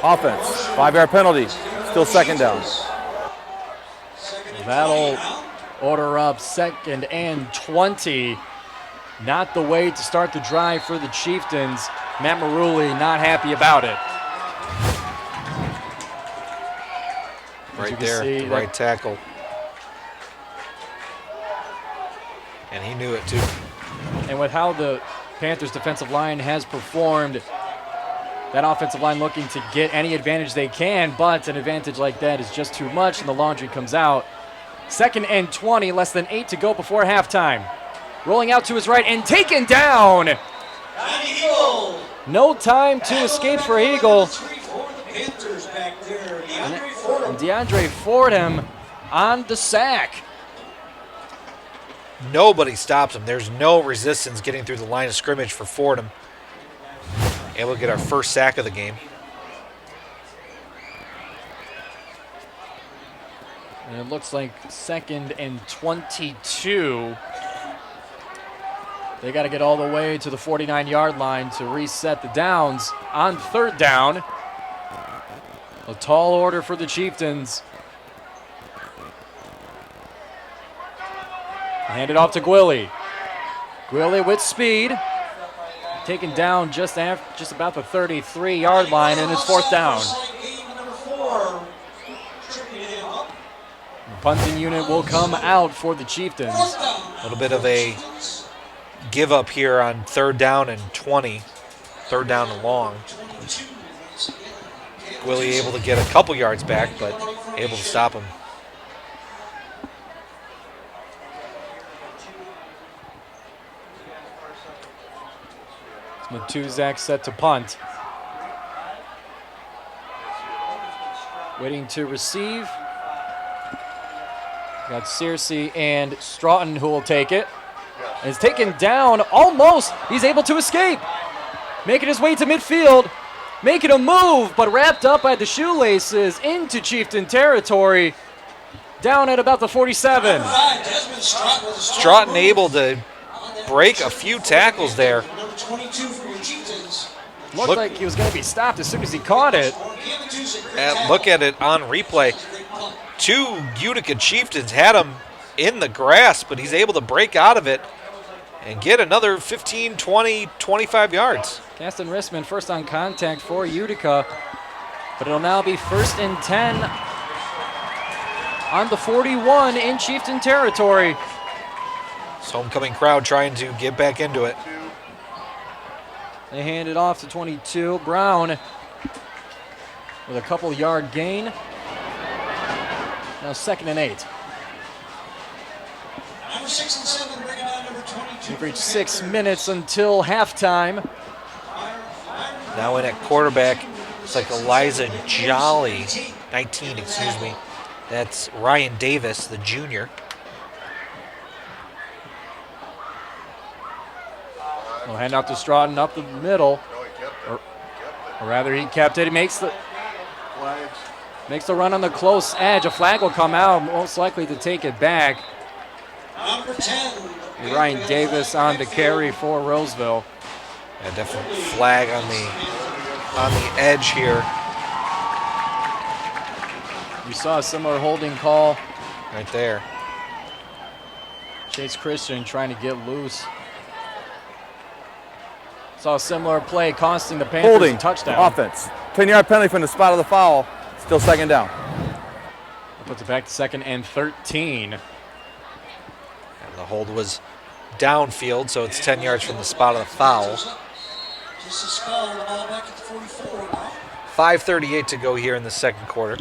offense, 5-yard penalty, still second down. That'll order up 2nd and 20. Not the way to start the drive for the Chieftains. Matt Marulli not happy about it. Right there, the right tackle. And he knew it too. And with how the Panthers defensive line has performed, that offensive line looking to get any advantage they can, but an advantage like that is just too much and the laundry comes out. 2nd and 20, less than 8 to go before halftime. Rolling out to his right and taken down. No time to escape for Eagle. And DeAndre Fordham on the sack. Nobody stops him. There's no resistance getting through the line of scrimmage for Fordham. Able to get our first sack of the game. And it looks like 2nd and 22. They got to get all the way to the 49-yard line to reset the downs on 3rd down. A tall order for the Chieftains. Hand it off to Gwilly. Gwilly with speed. Taken down just about the 33-yard line, and it's 4th down. The punting unit will come out for the Chieftains. A little bit of a give up here on 3rd down and 20. 3rd down and long. Willie able to get a couple yards back, but able to stop him. Matuzak set to punt. Waiting to receive. Got Searcy and Stroughton who will take it. And it's taken down almost. He's able to escape. Making his way to midfield. Making a move, but wrapped up by the shoelaces into Chieftain territory. Down at about the 47. Stroughton able to break a few tackles there. Looked like he was going to be stopped as soon as he caught it. Look at it on replay. 2 Utica Chieftains had him in the grass, but he's able to break out of it and get another 15, 20, 25 yards. Caston Rissman first on contact for Utica, but it'll now be 1st and 10 on the 41 in Chieftain territory. This homecoming crowd trying to get back into it. They hand it off to 22. Brown with a couple yard gain. Now 2nd and 8. Number 6 and 7, bringing on number 22. We've reached 6 minutes until halftime. Now in at quarterback, it's like Eliza Jolly, 19, excuse me. That's Ryan Davis, the junior. We'll hand out to Stroughton up the middle. Or rather, he kept it. He makes the run on the close edge. A flag will come out, most likely to take it back. Number 10. Ryan Davis on the carry for Roseville. Yeah, definitely flag on the edge here. We saw a similar holding call right there. Chase Christian trying to get loose. Saw a similar play costing the Panthers Holding, a touchdown. offense. 10-yard penalty from the spot of the foul. Still 2nd down. Puts it back to 2nd and 13. And the hold was downfield, so it's 10 yards from the spot of the foul. Just a spell, the ball back at the 44 now. 5:38 to go here in the 2nd quarter.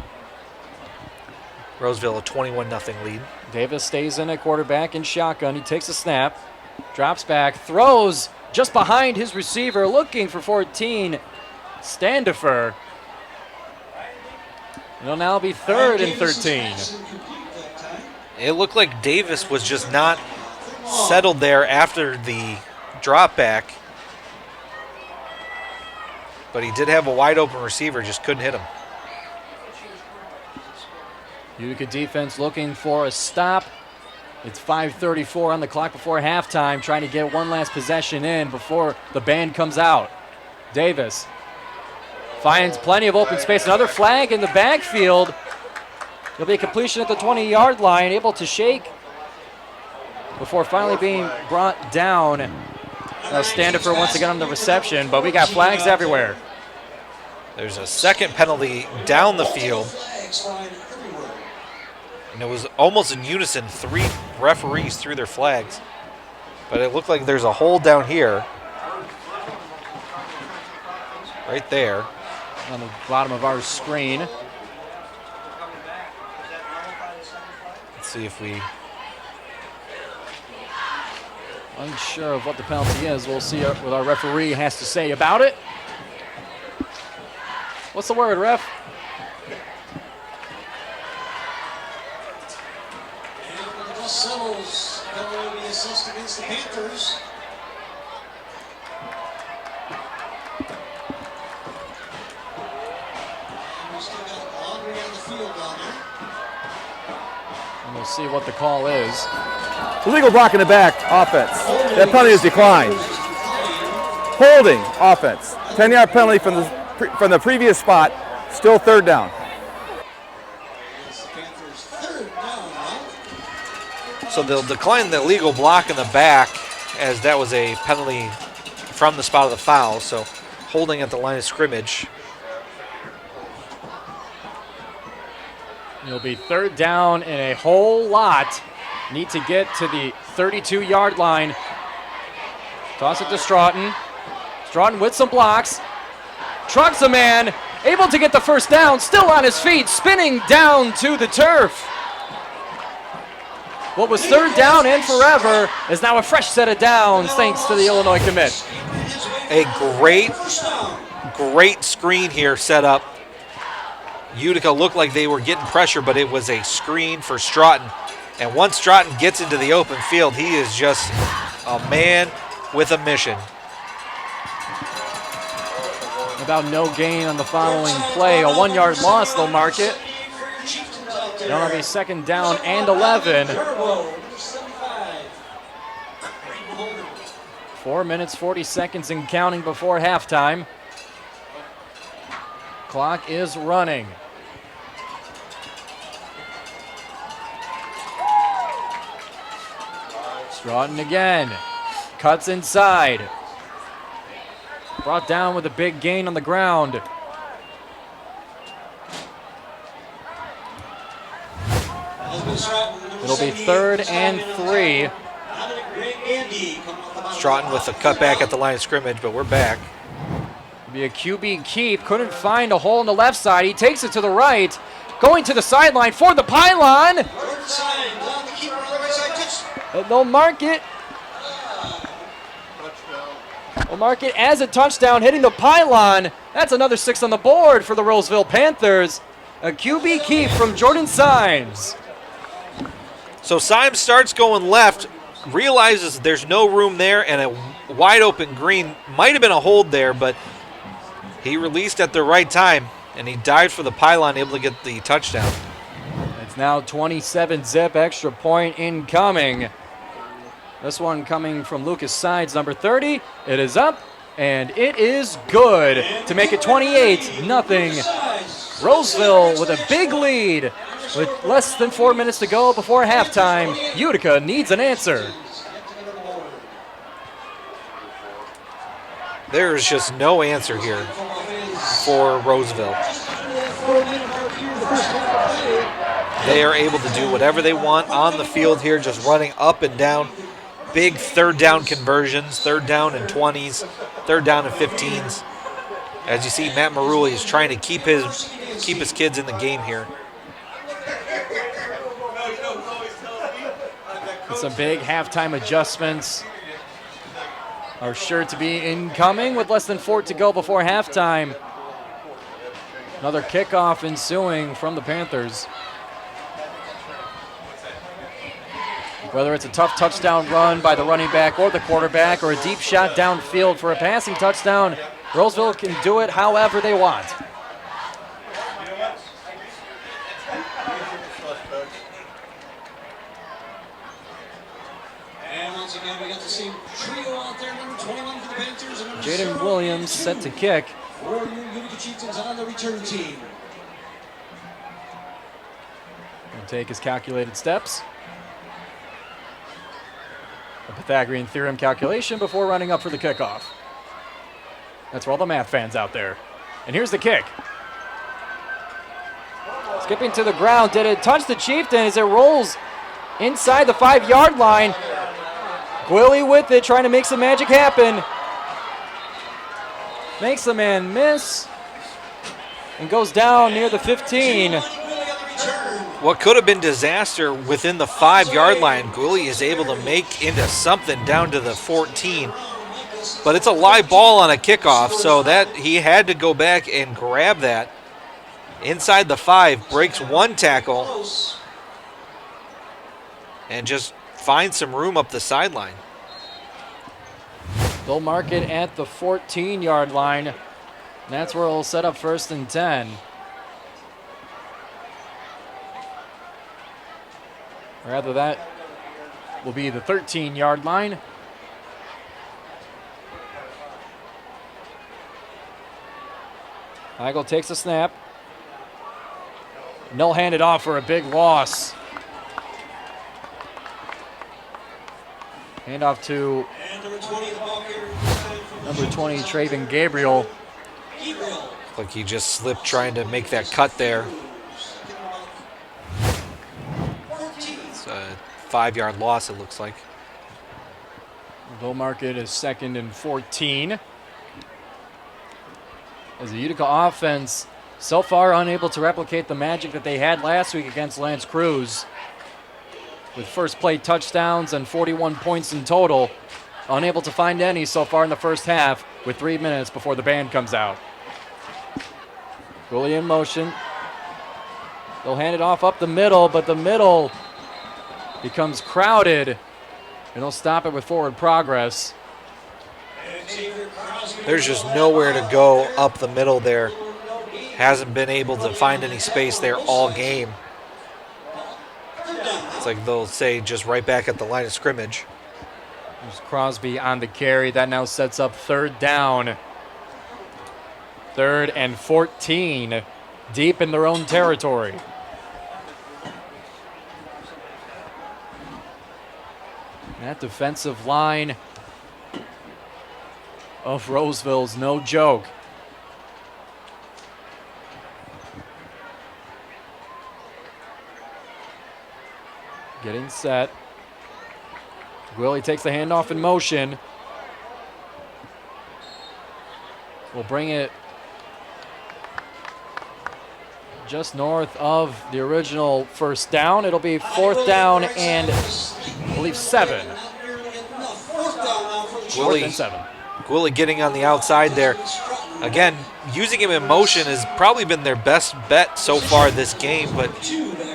Roseville a 21-0 lead. Davis stays in at quarterback in shotgun. He takes a snap, drops back, throws just behind his receiver, looking for 14, Standifer. It'll now be 3rd and 13. It looked like Davis was just not settled there after the drop back. But he did have a wide open receiver, just couldn't hit him. Utica defense looking for a stop. It's 5:34 on the clock before halftime, trying to get one last possession in before the band comes out. Davis finds plenty of open space. Another flag in the backfield. There'll be a completion at the 20-yard line, able to shake before finally being brought down. Now Standifer once again on the reception, but we got flags everywhere. There's a 2nd penalty down the field. And it was almost in unison. 3 referees threw their flags. But it looked like there's a hold down here. Right there. On the bottom of our screen. Let's see if we... Unsure of what the penalty is. We'll see what our referee has to say about it. What's the word, ref? Settles going to be assessed against the Panthers. And we still got Audrey on the field down there. And we'll see what the call is. Illegal block in the back, offense. That penalty is declined. Holding, offense. 10-yard penalty from the previous spot. Still third down. So they'll decline the illegal block in the back, as that was a penalty from the spot of the foul. So holding at the line of scrimmage. It'll be third down and a whole lot. Need to get to the 32-yard line. Toss it to Stroughton. Stroughton with some blocks. Trucks a man. Able to get the first down. Still on his feet. Spinning down to the turf. What was third down and forever is now a fresh set of downs thanks to the Illinois commit. A great screen here set up. Utica looked like they were getting pressure, but it was a screen for Stroughton. And once Stroughton gets into the open field, he is just a man with a mission. About no gain on the following play. A 1-yard loss, they'll mark it. They'll have a second down and 11. 4 minutes, 40 seconds and counting before halftime. Clock is running. Stroughton again. Cuts inside. Brought down with a big gain on the ground. It'll be third and 3. Stroughton with a cutback at the line of scrimmage, but we're back. It'll be a QB keep. Couldn't find a hole on the left side. He takes it to the right. Going to the sideline for the pylon. And they'll mark it. We'll mark it as a touchdown, hitting the pylon. That's another 6 on the board for the Roseville Panthers. A QB keep from Jordan Symes. So Symes starts going left, realizes there's no room there, and a wide open green. Might have been a hold there, but he released at the right time, and he dived for the pylon, able to get the touchdown. It's now 27-zip, extra point incoming. This one coming from Lucas Sides, number 30. It is up, and it is good to make it 28-0. Roseville with a big lead. With less than 4 minutes to go before halftime, Utica needs an answer. There's just no answer here for Roseville. They are able to do whatever they want on the field here, just running up and down. Big third down conversions, third down and 20s, third down and 15s. As you see, Matt Maruli is trying to keep his kids in the game here. And some big halftime adjustments are sure to be incoming with less than 4 to go before halftime. Another kickoff ensuing from the Panthers. Whether it's a tough touchdown run by the running back or the quarterback, or a deep shot downfield for a passing touchdown, Roseville can do it however they want. And once again, we got the same trio out there, number 21 for the Panthers. And number Jaden Williams set to kick. for your Utica Chieftains on the return team. He'll take his calculated steps. A Pythagorean theorem calculation before running up for the kickoff. That's for all the math fans out there. And here's the kick. Skipping to the ground. Did it touch the Chieftains? It rolls inside the 5-yard line. Gwilly with it, trying to make some magic happen. Makes the man miss. And goes down near the 15. What could have been disaster within the 5-yard line, Gwilly is able to make into something down to the 14. But it's a live ball on a kickoff, so that he had to go back and grab that. Inside the 5, breaks one tackle. and just find some room up the sideline. They'll mark it at the 14-yard line. And that's where it'll set up 1st and 10. Rather, that will be the 13-yard line. Heigl takes a snap. And they'll hand it off for a big loss. Hand off to number 20, Traven Gabriel. Like he just slipped trying to make that cut there. It's a 5-yard loss, it looks like. They'll mark it as 2nd and 14. As the Utica offense so far unable to replicate the magic that they had last week against Lance Cruz. With first play touchdowns and 41 points in total. Unable to find any so far in the first half with 3 minutes before the band comes out. Goalie in motion. They'll hand it off up the middle, but the middle becomes crowded. And they'll stop it with forward progress. There's just nowhere to go up the middle there. Hasn't been able to find any space there all game. It's like they'll say just right back at the line of scrimmage. There's Crosby on the carry. That now sets up 3rd down. 3rd and 14, deep in their own territory. That defensive line of Roseville's no joke. Getting set. Willie takes the handoff in motion. We'll bring it just north of the original 1st down. It'll be 4th down and I believe 7. 4th and 7. Willie getting on the outside there. Again, using him in motion has probably been their best bet so far this game, but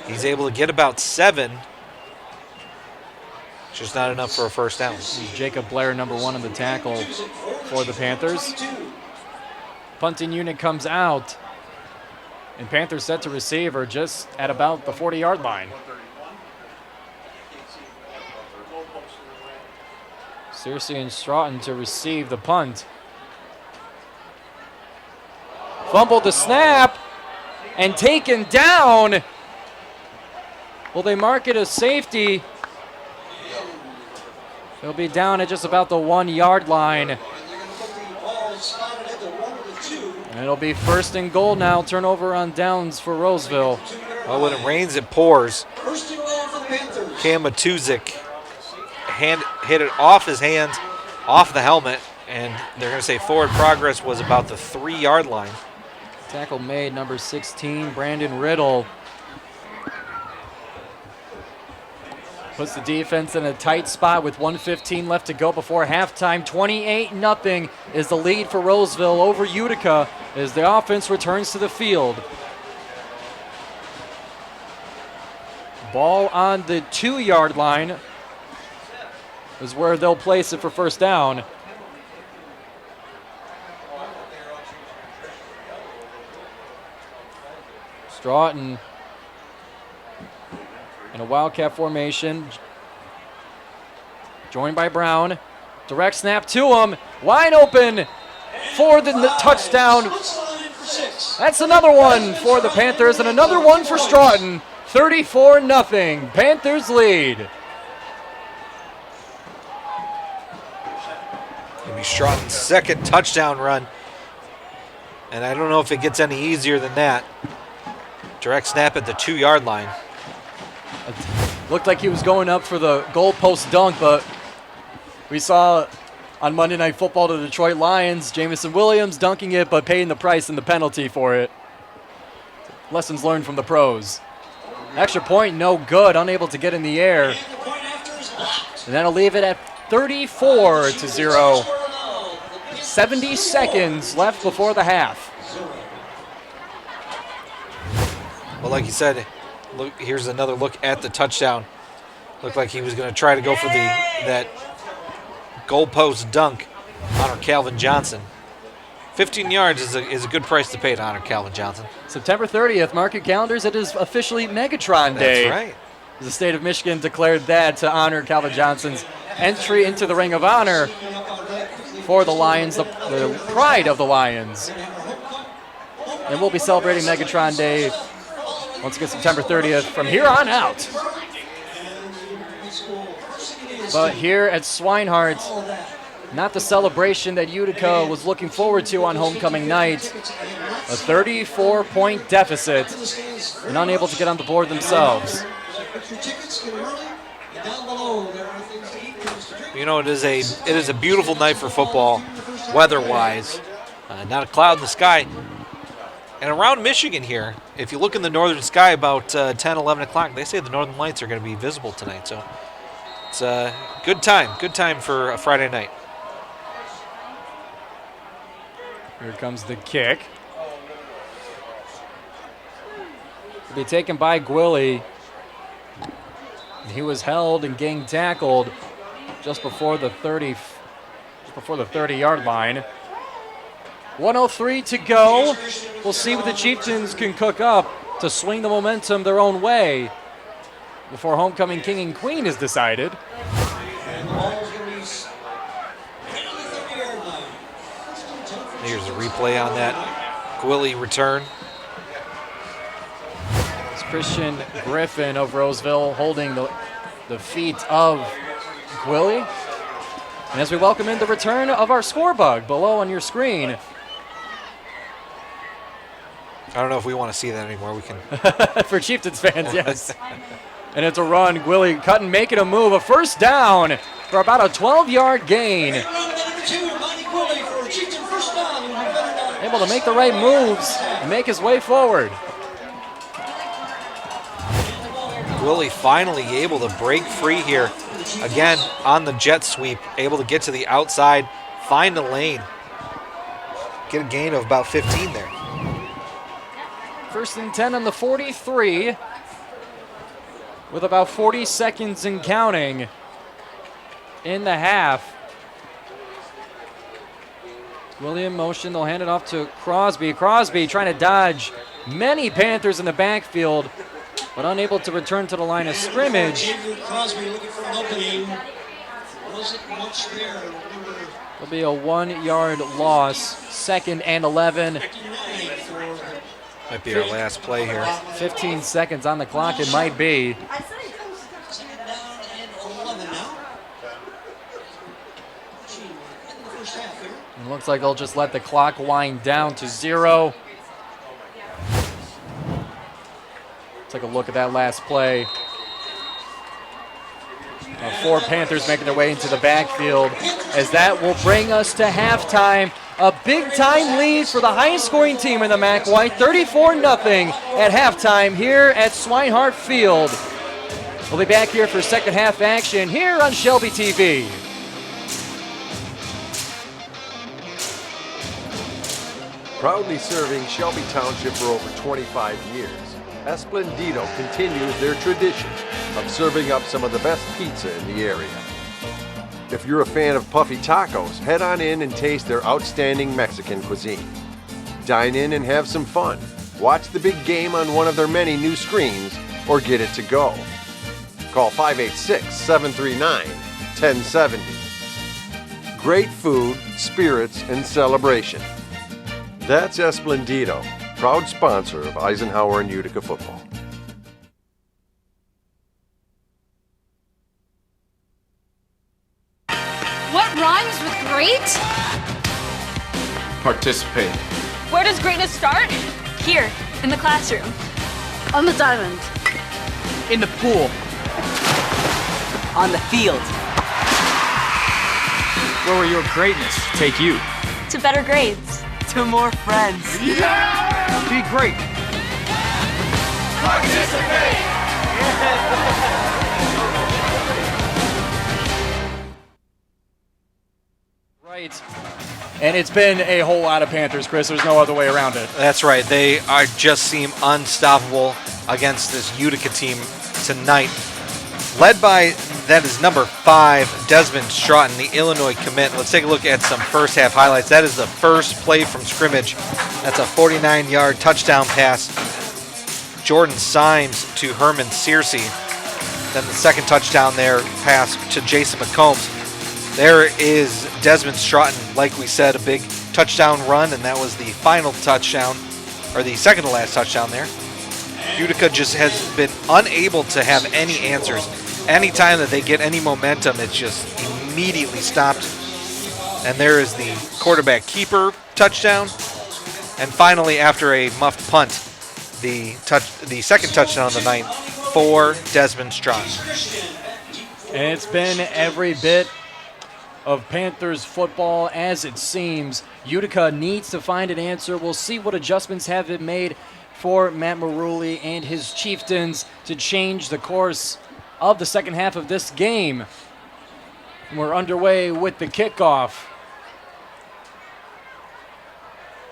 he's able to get about 7. Just not enough for a 1st down. Jacob Blair, number 1 in the tackle for the Panthers. Punting unit comes out. And Panthers set to receive are just at about the 40-yard line. Searcy and Stroughton to receive the punt. Fumbled the snap and taken down. Will they mark it as safety? They'll be down at just about the 1-yard line. And it'll be 1st and goal now. Turnover on downs for Roseville. Well, when it rains, it pours. Cam Matuzik hit it off his hands, off the helmet, and they're going to say forward progress was about the 3-yard line. Tackle made, number 16, Brandon Riddle. Puts the defense in a tight spot with 1:15 left to go before halftime. 28-0 is the lead for Roseville over Utica as the offense returns to the field. Ball on the 2-yard line is where they'll place it for 1st down. Stroughton in a wildcat formation, joined by Brown. Direct snap to him, wide open for the touchdown. That's another one for the Panthers and another one for Stroughton. 34-0, Panthers lead. It'll be Stroughton's 2nd touchdown run. And I don't know if it gets any easier than that. Direct snap at the 2-yard line. Looked like he was going up for the goalpost dunk, but we saw on Monday Night Football the Detroit Lions, Jamison Williams dunking it, but paying the price and the penalty for it. Lessons learned from the pros. Extra point, no good, unable to get in the air. And that'll leave it at 34-0. 70 seconds left before the half. Well, like you said, look, here's another look at the touchdown. Looked like he was going to try to go for that goalpost dunk, honor Calvin Johnson. 15 yards is a good price to pay to honor Calvin Johnson. September 30th, mark your calendars. It is officially Megatron Day. That's right. The state of Michigan declared that to honor Calvin Johnson's entry into the Ring of Honor for the Lions, the pride of the Lions. And we'll be celebrating Megatron Day once again September 30th from here on out. But here at Swinehart, not the celebration that Utica was looking forward to on homecoming night. A 34-point deficit and unable to get on the board themselves. You know, it is a beautiful night for football, weather-wise. Not a cloud in the sky. And around Michigan here, if you look in the northern sky about 10, 11 o'clock, they say the northern lights are going to be visible tonight. So it's a good time for a Friday night. Here comes the kick. It'll be taken by Gwilly. He was held and gang tackled just before the 30-yard line. 1:03 to go. We'll see what the Chieftains can cook up to swing the momentum their own way before homecoming king and queen is decided. Here's a replay on that Gwilly return. It's Christian Griffin of Roseville holding the feet of Gwilly. And as we welcome in the return of our score bug below on your screen. I don't know if we want to see that anymore. We can. For Chieftains fans, yes. And it's a run. Gwilly cutting, making a move. A first down for about a 12-yard gain. Able to make the right moves and make his way forward. Gwilly finally able to break free here. Again, on the jet sweep, able to get to the outside, find a lane. Get a gain of about 15 there. 1st and 10 on the 43 with about 40 seconds and counting in the half. William motion, they'll hand it off to Crosby. Crosby trying to dodge many Panthers in the backfield, but unable to return to the line of scrimmage. Crosby looking for an opening. Wasn't much there. It'll be a 1-yard loss. 2nd and 11. Might be our last play here. 15 seconds on the clock, it might be. It looks like they'll just let the clock wind down to 0. Take a look at that last play. 4 Panthers making their way into the backfield as that will bring us to halftime. A big-time lead for the highest-scoring team in the MAC White, 34-0 at halftime here at Swinehart Field. We'll be back here for second half action here on Shelby TV. Proudly serving Shelby Township for over 25 years, Esplendido continues their tradition of serving up some of the best pizza in the area. If you're a fan of puffy tacos, head on in and taste their outstanding Mexican cuisine. Dine in and have some fun. Watch the big game on one of their many new screens or get it to go. Call 586-739-1070. Great food, spirits, and celebration. That's Esplendido, proud sponsor of Eisenhower and Utica football. What rhymes with great? Participate. Where does greatness start? Here, in the classroom. On the diamond. In the pool. On the field. Where will your greatness take you? To better grades. To more friends. Yeah! Be great. Participate! Right. And it's been a whole lot of Panthers, Chris. There's no other way around it. That's right. They just seem unstoppable against this Utica team tonight. led by, that is number 5, Desmond Stroughton, the Illinois commit. Let's take a look at some first half highlights. That is the first play from scrimmage. That's a 49-yard touchdown pass. Jordan Symes to Herman Searcy. Then the second touchdown there, pass to Jason McCombs. There is Desmond Stroughton, like we said, a big touchdown run, and that was the final touchdown, or the second to last touchdown there. Utica just has been unable to have any answers. Anytime that they get any momentum, it's just immediately stopped. And there is the quarterback keeper touchdown. And finally, after a muffed punt, the second touchdown of the night for Desmond Stroughton. And it's been every bit of Panthers football as it seems. Utica needs to find an answer. We'll see what adjustments have been made for Matt Maruli and his Chieftains to change the course of the second half of this game. We're underway with the kickoff.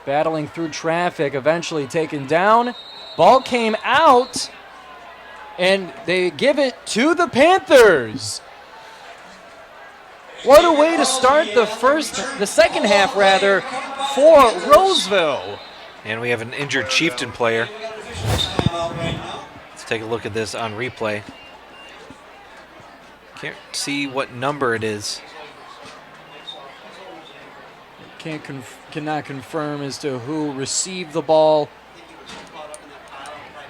Battling through traffic, eventually taken down. Ball came out, and they give it to the Panthers. What a way to start the second half rather, for Roseville. And we have an injured Chieftain player. Let's take a look at this on replay. Can't see what number it is. Cannot confirm as to who received the ball.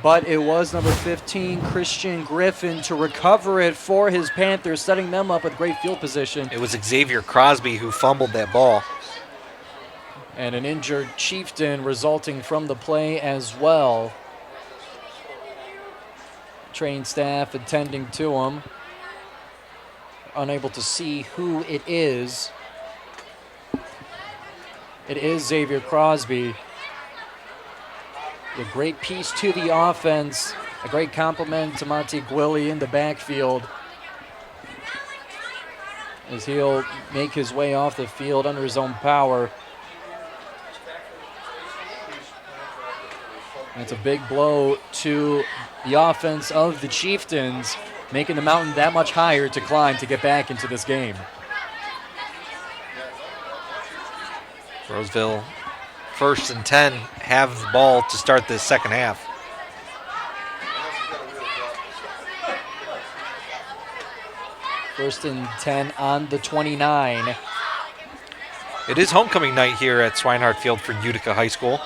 But it was number 15, Christian Griffin, to recover it for his Panthers, setting them up with great field position. It was Xavier Crosby who fumbled that ball. And an injured Chieftain resulting from the play as well. Trained staff attending to him. Unable to see who it is. It is Xavier Crosby. A great piece to the offense. A great compliment to Monty Gwilly in the backfield, as he'll make his way off the field under his own power. That's a big blow to the offense of the Chieftains, making the mountain that much higher to climb to get back into this game. Roseville, 1st and 10, have the ball to start this second half. First and 10 on the 29. It is homecoming night here at Swinehart Field for Utica High School.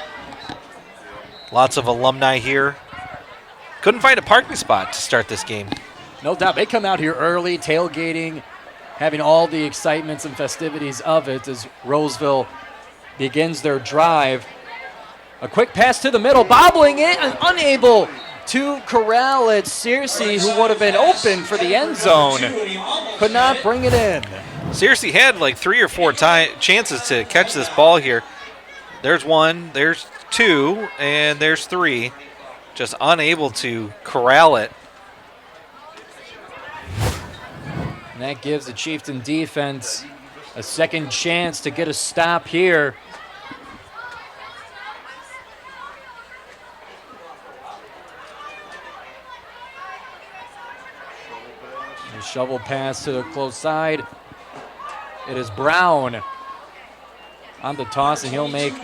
Lots of alumni here. Couldn't find a parking spot to start this game. No doubt. They come out here early, tailgating, having all the excitements and festivities of it as Roseville begins their drive. A quick pass to the middle, bobbling it and unable to corral it. Searcy, who would have been open for the end zone, could not bring it in. Searcy had like 3 or 4 chances to catch this ball here. There's 1, there's 2, and there's 3. Just unable to corral it. And that gives the Chieftain defense a second chance to get a stop here. A shovel pass to the close side. It is Brown on the toss, and he'll make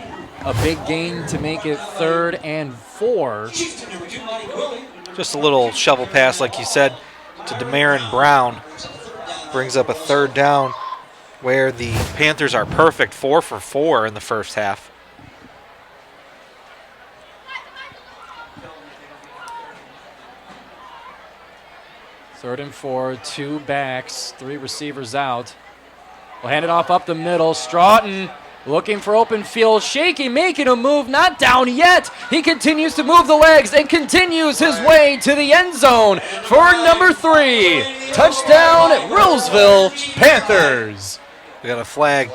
a big gain to make it 3rd and 4. Just a little shovel pass, like you said, to Demarin Brown. Brings up a 3rd down where the Panthers are perfect, 4 for 4 in the first half. Third and 4, 2 backs, 3 receivers out. We'll hand it off up the middle. Stroughton looking for open field. Shaky, making a move, not down yet. He continues to move the legs and continues his way to the end zone for number 3. Touchdown, Roseville Panthers. We got a flag.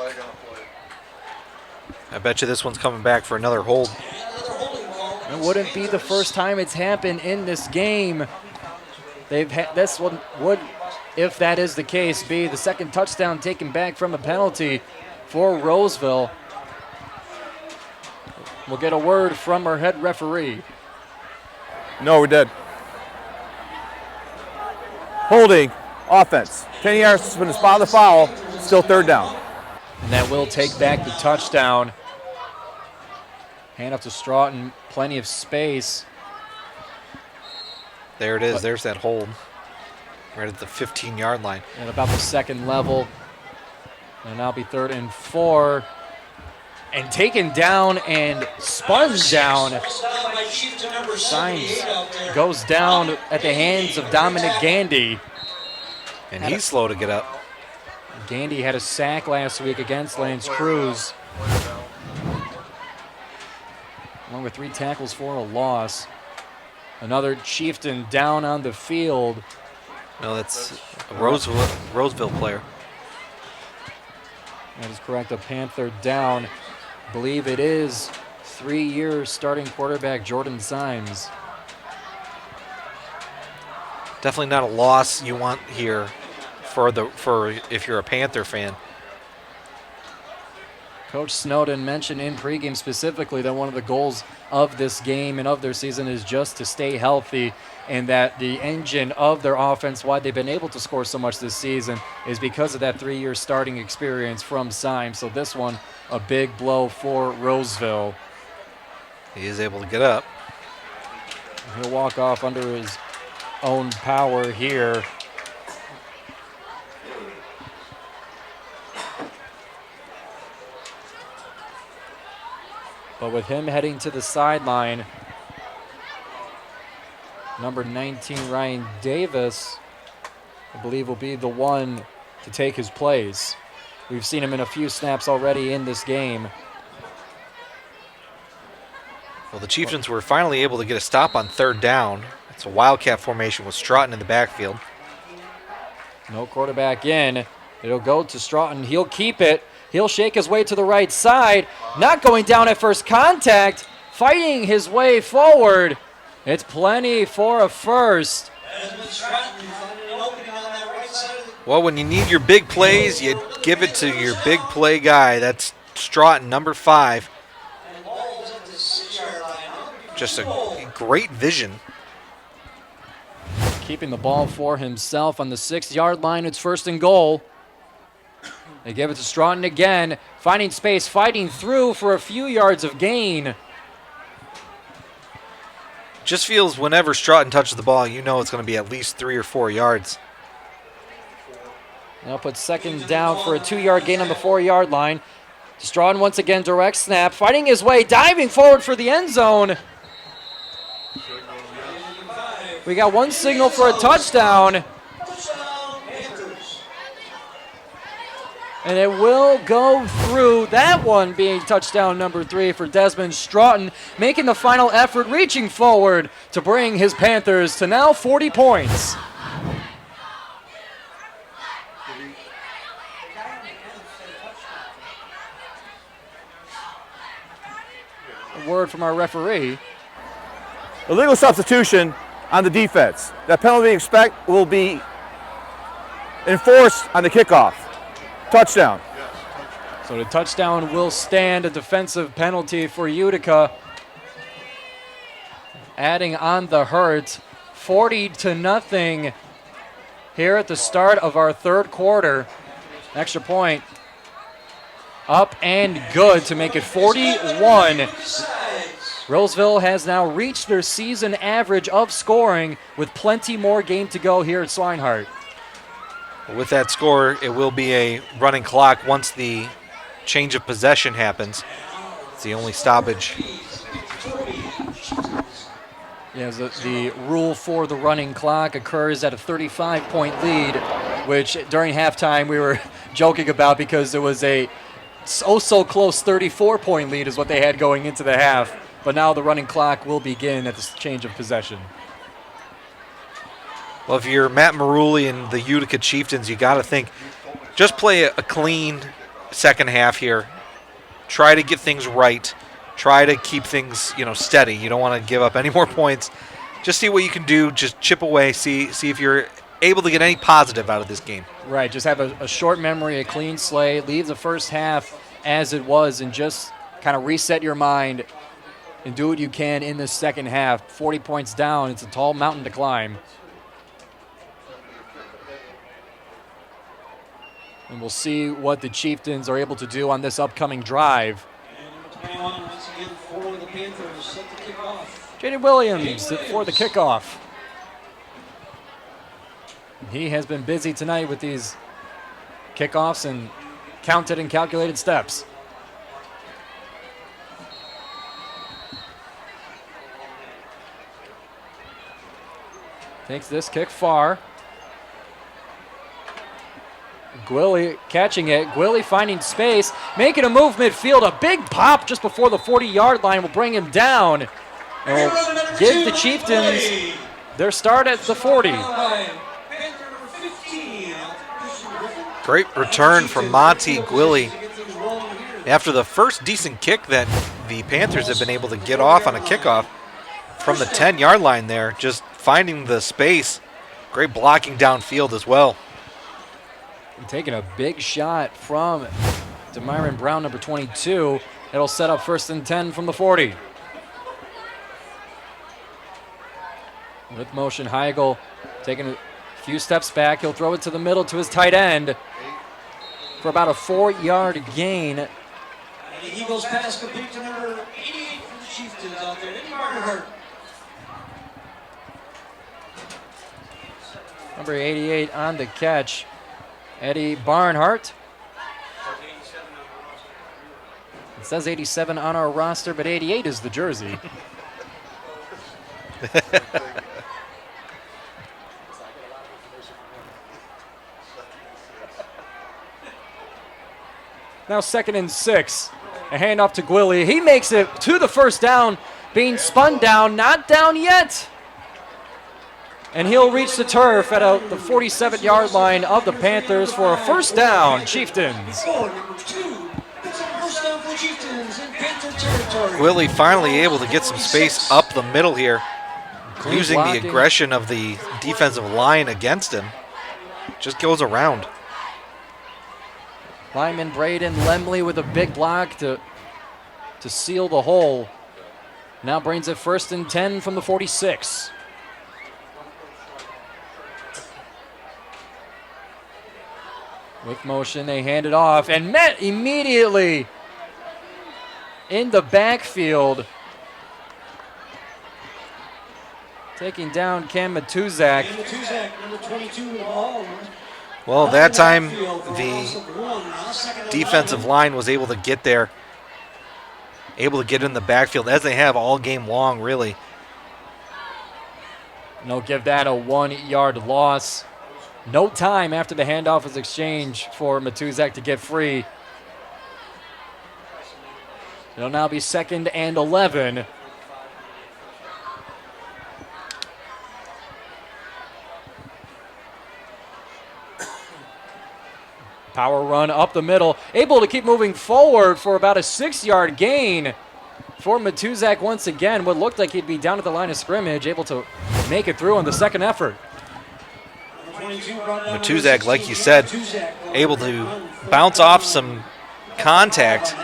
I bet you this one's coming back for another hold. It wouldn't be the first time it's happened in this game. This one would, if that is the case, be the second touchdown taken back from a penalty for Roseville. We'll get a word from our head referee. No, we did. Holding, offense. 10 yards from the spot of the foul, still third down. And that will take back the touchdown. Hand off to Stroughton, plenty of space. There it is. There's that hold. Right at the 15-yard line. At about the second level. And now be 3rd and 4. And taken down and spun down. Signs goes down at the hands of Dominic Gandy. And he's slow to get up. Gandy had a sack last week against Lance Cruz, along with 3 tackles for a loss. Another Chieftain down on the field. No, that's a Roseville player. That is correct, a Panther down. I believe it is 3-year starting quarterback Jordan Symes. Definitely not a loss you want here for if you're a Panther fan. Coach Snowden mentioned in pregame specifically that one of the goals of this game and of their season is just to stay healthy, and that the engine of their offense, why they've been able to score so much this season, is because of that 3-year starting experience from Symes. So this one, a big blow for Roseville. He is able to get up. He'll walk off under his own power here. But with him heading to the sideline, number 19, Ryan Davis, I believe will be the one to take his place. We've seen him in a few snaps already in this game. Well, the Chieftains were finally able to get a stop on 3rd down. It's a wildcat formation with Stroughton in the backfield. No quarterback in. It'll go to Stroughton. He'll keep it. He'll shake his way to the right side. Not going down at first contact. Fighting his way forward. It's plenty for a first. Well, when you need your big plays, you give it to your big play guy. That's Stroughton, number 5. Just a great vision. Keeping the ball for himself on the 6-yard line. It's 1st and goal. They give it to Stroughton again. Finding space, fighting through for a few yards of gain. Just feels whenever Stroughton touches the ball, you know it's going to be at least 3 or 4 yards. Now put 2nd down for a 2-yard gain on the 4-yard line. Stroughton once again, direct snap, fighting his way, diving forward for the end zone. We got one signal for a touchdown. And it will go through, that one being touchdown number 3 for Desmond Stroughton, making the final effort, reaching forward to bring his Panthers to now 40 points. A word from our referee. Illegal substitution on the defense. That penalty expect will be enforced on the kickoff. Touchdown. So the touchdown will stand, a defensive penalty for Utica. Adding on the hurt, 40-0 here at the start of our 3rd quarter. Extra point up and good to make it 41. Roseville has now reached their season average of scoring with plenty more game to go here at Swinehart. With that score, it will be a running clock once the change of possession happens. It's the only stoppage. Yeah, the rule for the running clock occurs at a 35-point lead, which during halftime we were joking about because it was a so-close 34-point lead is what they had going into the half. But now the running clock will begin at the change of possession. Well, if you're Matt Maruli and the Utica Chieftains, you got to think, just play a clean second half here. Try to get things right. Try to keep things, steady. You don't want to give up any more points. Just see what you can do. Just chip away. See if you're able to get any positive out of this game. Right. Just have a short memory, a clean slate. Leave the first half as it was, and just kind of reset your mind and do what you can in the second half. 40 points down. It's a tall mountain to climb. And we'll see what the Chieftains are able to do on this upcoming drive. And once again for the Panthers, set to kick off. Jaden Williams for the kickoff. He has been busy tonight with these kickoffs and counted and calculated steps. Takes this kick far. Gwilly catching it. Gwilly finding space, making a move midfield. A big pop just before the 40-yard line will bring him down. And will give the Chieftains their start at the 40. Great return from Monty Gwilly. After the first decent kick that the Panthers have been able to get off on a kickoff from the 10-yard line there, just finding the space. Great blocking downfield as well. And taking a big shot from Demyron Brown, number 22. It'll set up 1st and 10 from the 40. With motion, Heigl taking a few steps back. He'll throw it to the middle to his tight end for about a 4-yard gain. And he goes past complete to number 88 for the Chieftains out there. Eddie Barnhart. Number 88 on the catch, Eddie Barnhart. It says 87 on our roster, but 88 is the jersey. Now 2nd and 6. A handoff to Gwilly. He makes it to the 1st down, being spun down, not down yet. And he'll reach the turf at the 47-yard line of the Panthers for a 1st down, Chieftains. Gwilly finally able to get some space up the middle here, using the aggression of the defensive line against him. Just goes around. Lineman Braden Lemley with a big block to seal the hole. Now brings it 1st and 10 from the 46. With motion, they hand it off and met immediately in the backfield. Taking down Cam Matuzak. Number 22 in the ball. Well, that time the defensive line was able to get there, able to get in the backfield, as they have all game long, really. And they'll give that a 1-yard loss. No time after the handoff was exchanged for Matuzak to get free. It'll now be 2nd and 11. Power run up the middle, able to keep moving forward for about a 6-yard gain for Matuzak once again. What looked like he'd be down at the line of scrimmage, able to make it through on the 2nd effort. Matuzak, like you said, able to bounce off some contact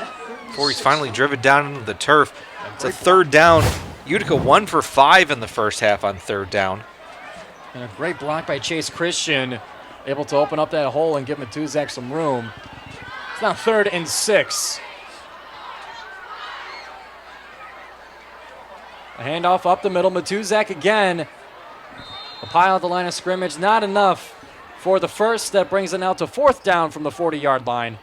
before he's finally driven down into the turf. It's a 3rd down. Utica 1 for 5 in the 1st half on 3rd down. And a great block by Chase Christian, able to open up that hole and give Matuzak some room. It's now 3rd and 6. A handoff up the middle. Matuzak again. A pile at the line of scrimmage, not enough for the 1st. That brings it now to 4th down from the 40-yard line.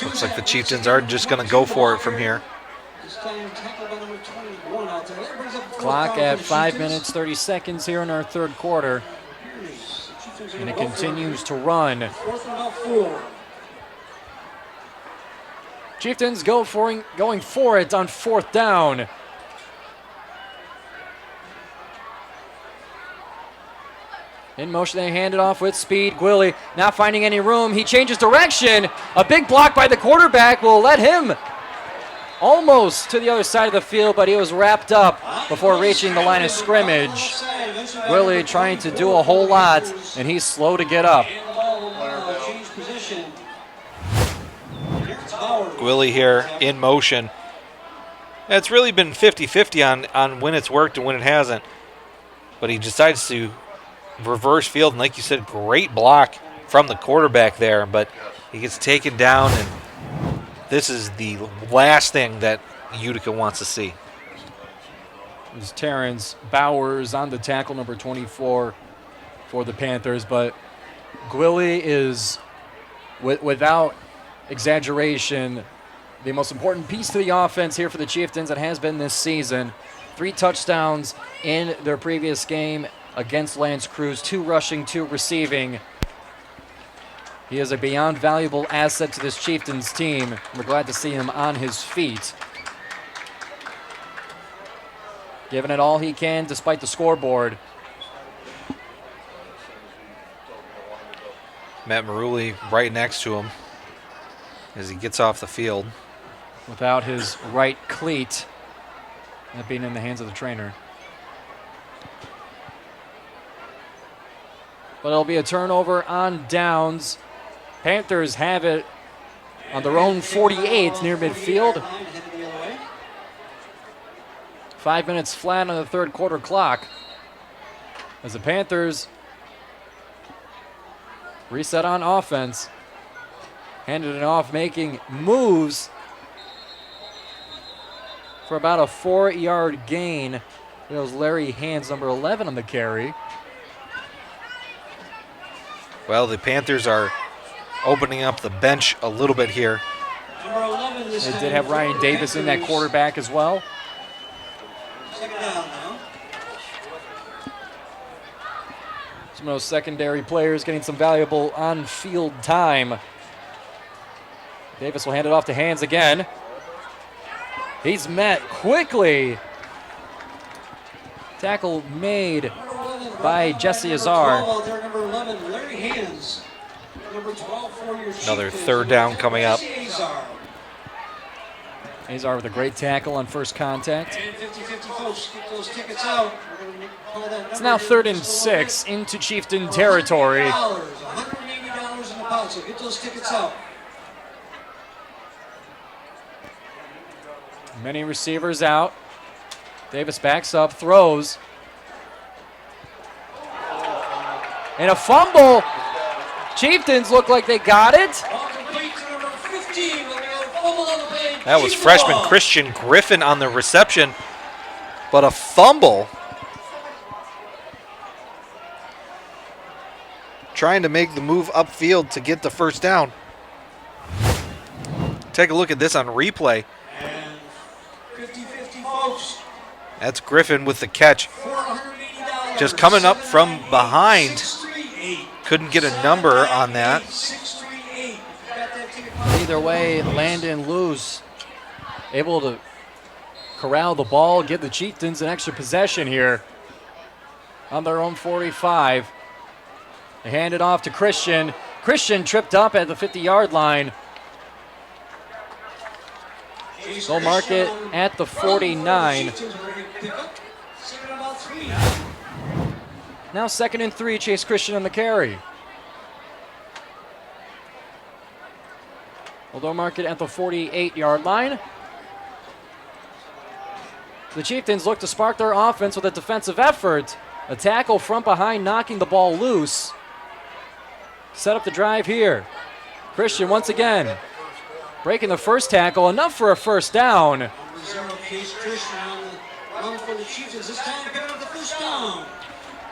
Looks like the Chieftains are just going to go for it from here. Clock at 5 minutes, 30 seconds here in our 3rd quarter. And it continues to run. Chieftains going for it on 4th down. In motion, they hand it off with speed. Gwilly not finding any room. He changes direction. A big block by the quarterback will let him almost to the other side of the field, but he was wrapped up before reaching the line of scrimmage. Gwilly trying to do a whole lot, and he's slow to get up. Gwilly here in motion. It's really been 50-50 on when it's worked and when it hasn't. But he decides to reverse field, and like you said, great block from the quarterback there, but he gets taken down, and this is the last thing that Utica wants to see. It was Terrence Bowers on the tackle, number 24 for the Panthers, but Gwilly is, without exaggeration, the most important piece to the offense here for the Chieftains. It has been this season. 3 touchdowns in their previous game against Lance Cruz, 2 rushing, 2 receiving. He is a beyond valuable asset to this Chieftains team. We're glad to see him on his feet, giving it all he can despite the scoreboard. Matt Maruli right next to him as he gets off the field. Without his right cleat, that being in the hands of the trainer. But it'll be a turnover on downs. Panthers have it on their own 48 near midfield. 5 minutes flat on the third quarter clock as the Panthers reset on offense. Handed it off, making moves for about a 4-yard gain. It was Larry Hands, number 11 on the carry. Well, the Panthers are opening up the bench a little bit here. They did have Ryan Davis in that quarterback as well. Some of those secondary players getting some valuable on-field time. Davis will hand it off to Hands again. He's met quickly. Tackle made by Jesse Azar. Another third down coming up. Azar with a great tackle on first contact. It's now 3rd and 6 into Chieftain territory. $180 in the pouch, so get those tickets out. Many receivers out. Davis backs up, throws. And a fumble. Chieftains look like they got it. That was freshman Christian Griffin on the reception, but a fumble. Trying to make the move upfield to get the first down. Take a look at this on replay. 50-50, folks. That's Griffin with the catch. Just coming up from behind. Couldn't get a number on that. Either way, Landon loose. Able to corral the ball, give the Chieftains an extra possession here on their own 45. They hand it off to Christian. Christian tripped up at the 50-yard line. They'll mark it at the 49. Now 2nd and 3, Chase Christian on the carry. They'll mark it at the 48-yard line. The Chieftains look to spark their offense with a defensive effort. A tackle from behind, knocking the ball loose. Set up the drive here. Christian once again breaking the first tackle, enough for a first down.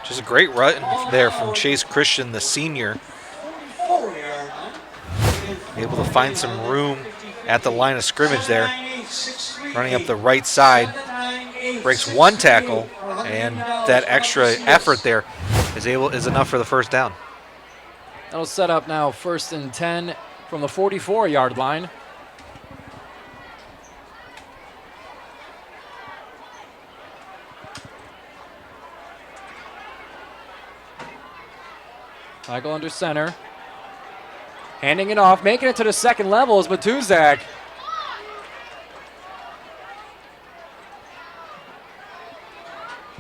Just a great run there from Chase Christian, the senior. Able to find some room at the line of scrimmage there. Running up the right side. Breaks one tackle, and that extra effort there is enough for the first down. That'll set up now 1st and 10 from the 44-yard line. Michael under center. Handing it off, making it to the second level is Matuzak.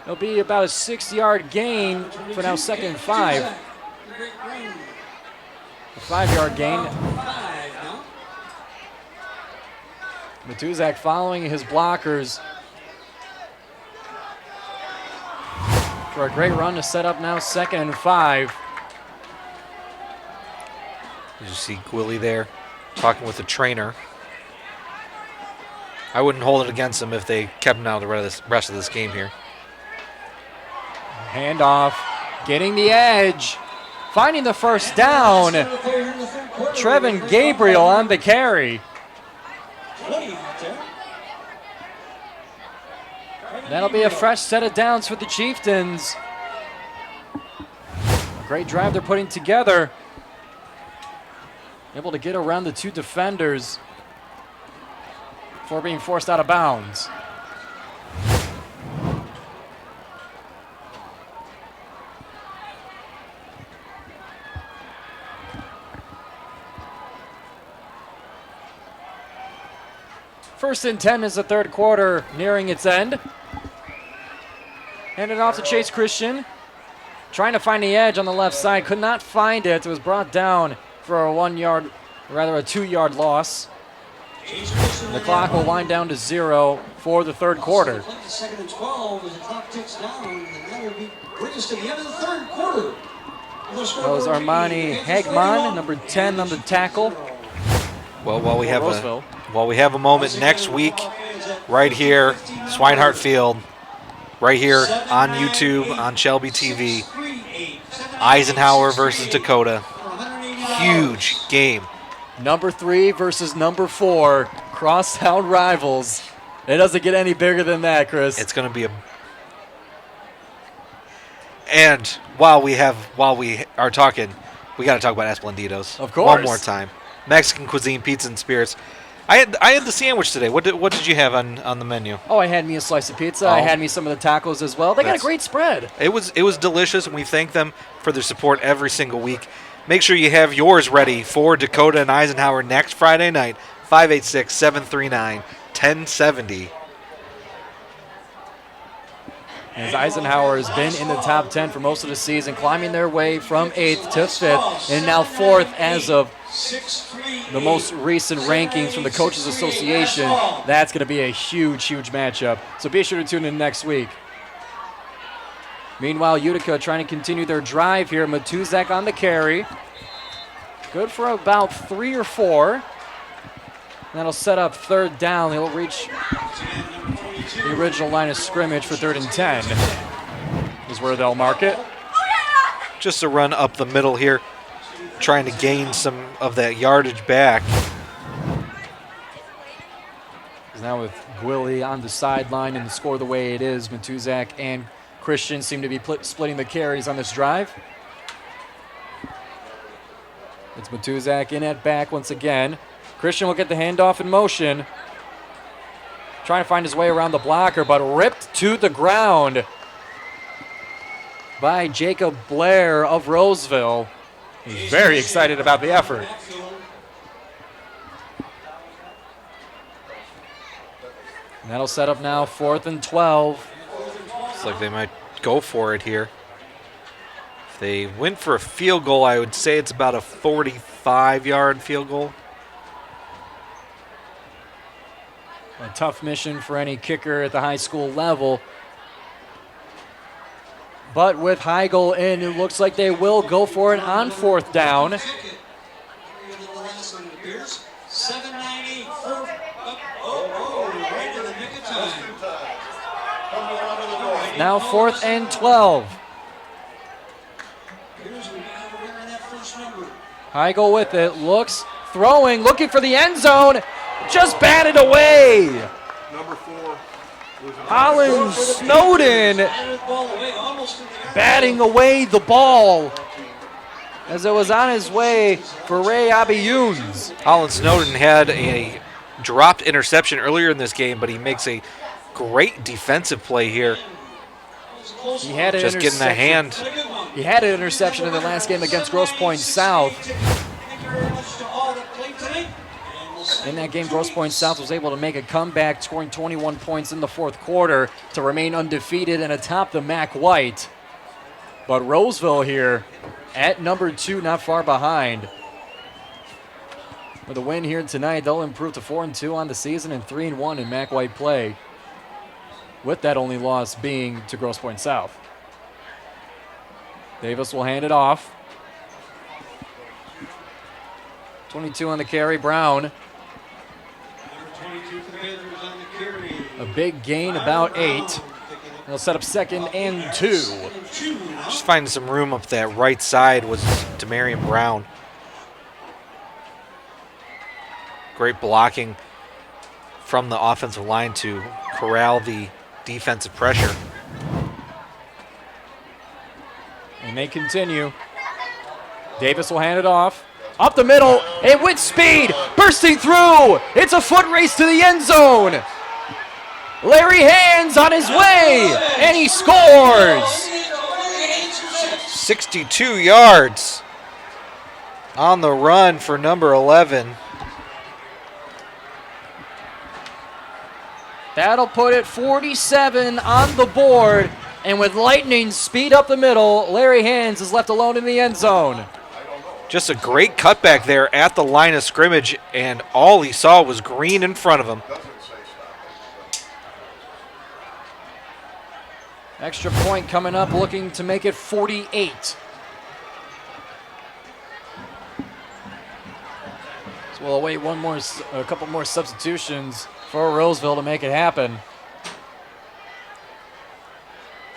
It'll be about a 6-yard gain for now 2nd and 5. A 5-yard gain. Matuzak following his blockers. for a great run to set up now 2nd and 5. You see Gwilly there talking with the trainer. I wouldn't hold it against them if they kept him out the rest of this game here. Handoff, getting the edge, finding the first down. Trevin Gabriel on the carry. That'll be a fresh set of downs for the Chieftains. A great drive they're putting together. Able to get around the 2 defenders before being forced out of bounds. First and 10 is the third quarter nearing its end. Handed off to Chase Christian. Trying to find the edge on the left side. Could not find it. It was brought down for a 2-yard loss. The clock will wind down to 0 for the third quarter. Second and 12 as the clock ticks down, and that will bring us to the end of the third quarter. That was Armani Hagman, number 10 on the tackle. Well, while we have a moment next week, right here, Swinehart Field, right here on YouTube, on Shelby TV, Eisenhower versus Dakota. Huge game. Number 3 versus number 4, crosstown rivals. It doesn't get any bigger than that, Chris. It's going to be a... And while we are talking, we got to talk about Esplenditos. Of course. One more time. Mexican cuisine, pizza and spirits. I had the sandwich today. What did you have on the menu? Oh, I had me a slice of pizza. I had me some of the tacos as well. They got a great spread. It was delicious, and we thank them for their support every single week. Make sure you have yours ready for Dakota and Eisenhower next Friday night, 586-739-1070. As Eisenhower has been in the top 10 for most of the season, climbing their way from 8th to 5th, and now 4th as of the most recent rankings from the Coaches Association. That's going to be a huge, huge matchup. So be sure to tune in next week. Meanwhile, Utica trying to continue their drive here. Matuzak on the carry. Good for about 3 or 4. That'll set up third down. He'll reach the original line of scrimmage for 3rd and 10. Is where they'll mark it. Just a run up the middle here, trying to gain some of that yardage back. Now with Gwilly on the sideline and the score the way it is, Matuzak and Christian seem to be splitting the carries on this drive. It's Matuzak in at back once again. Christian will get the handoff in motion. Trying to find his way around the blocker, but ripped to the ground by Jacob Blair of Roseville. He's very excited about the effort. And that'll set up now 4th and 12. Looks like they might go for it here. If they went for a field goal, I would say it's about a 45-yard field goal. A tough mission for any kicker at the high school level. But with Heigl in, it looks like they will go for it on 4th down. 798. Now 4th and 12. Heigl with it, looks, throwing, looking for the end zone, just batted away. Number 4. Holland Snowden batting away the ball as it was on his way for Ray Abiyuns. Holland Snowden had a dropped interception earlier in this game, but he makes a great defensive play here. He had an just getting a hand. He had an interception in the last game against Grosse Pointe South. In that game, Grosse Pointe South was able to make a comeback, scoring 21 points in the 4th quarter to remain undefeated and atop the MAC White. But Roseville here at number 2, not far behind. With a win here tonight, they'll improve to 4-2 on the season and 3-1 in MAC White play, with that only loss being to Grosse Pointe South. Davis will hand it off. 22 on the carry, Brown. A big gain, about 8. They'll set up 2nd and 2. Just finding some room up that right side was Demarion Brown. Great blocking from the offensive line to corral the defensive pressure. And they continue. Davis will hand it off. Up the middle, and with speed, bursting through. It's a foot race to the end zone. Larry Hands on his way, and he scores. 62 yards on the run for number 11. That'll put it 47 on the board, and with lightning speed up the middle, Larry Hands is left alone in the end zone. Just a great cutback there at the line of scrimmage, and all he saw was green in front of him. Extra point coming up, looking to make it 48. So we'll await a couple more substitutions for Roseville to make it happen.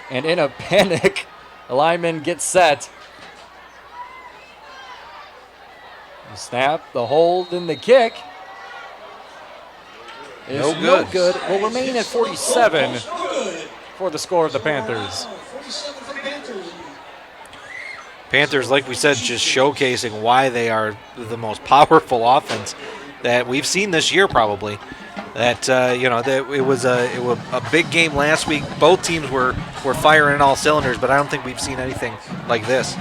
And in a panic, the lineman gets set. The snap, the hold, and the kick is no good. Will remain at 47 for the score of the Panthers. Panthers, like we said, just showcasing why they are the most powerful offense that we've seen this year, probably. That it was a big game last week. Both teams were firing on all cylinders, but I don't think we've seen anything like this.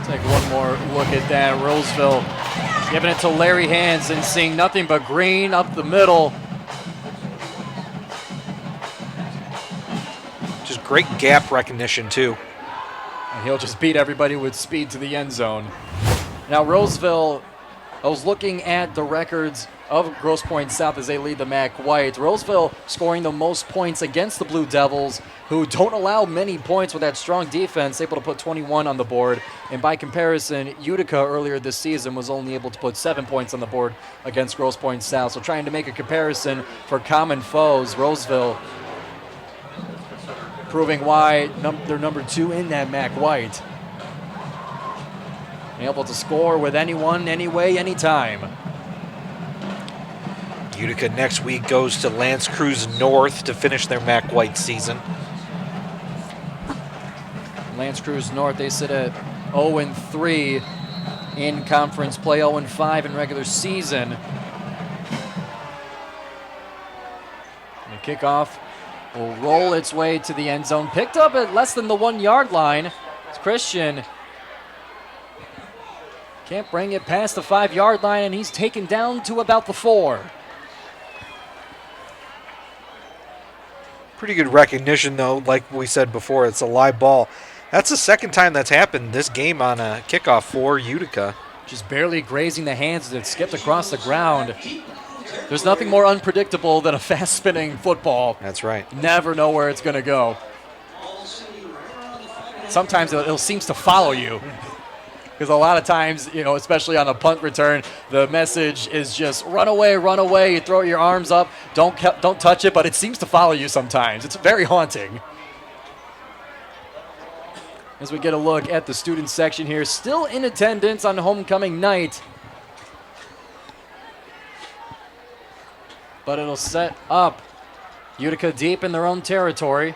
Take one more look at that. Roseville giving it to Larry Hands and seeing nothing but green up the middle. Just great gap recognition, too. And he'll just beat everybody with speed to the end zone. Now, Roseville, I was looking at the records of Grosse Pointe South as they lead the MAC White. Roseville scoring the most points against the Blue Devils, who don't allow many points with that strong defense, able to put 21 on the board. And by comparison, Utica earlier this season was only able to put 7 points on the board against Grosse Pointe South. So trying to make a comparison for common foes, Roseville proving why they're number 2 in that MAC White. Able to score with anyone, anyway, anytime. Utica next week goes to L'Anse Creuse North to finish their MAC White season. L'Anse Creuse North, they sit at 0-3 in conference play, 0-5 in regular season. And the kickoff will roll its way to the end zone. Picked up at less than the 1 yard line. It's Christian. Can't bring it past the 5 yard line, and he's taken down to about the 4. Pretty good recognition, though. Like we said before, it's a live ball. That's the second time that's happened this game on a kickoff for Utica. Just barely grazing the hands as it skipped across the ground. There's nothing more unpredictable than a fast-spinning football. That's right. Never know where it's going to go. Sometimes it seems to follow you. Because a lot of times, especially on a punt return, the message is just run away. You throw your arms up, don't touch it, but it seems to follow you sometimes. It's very haunting. As we get a look at the student section here, still in attendance on homecoming night. But it'll set up Utica deep in their own territory.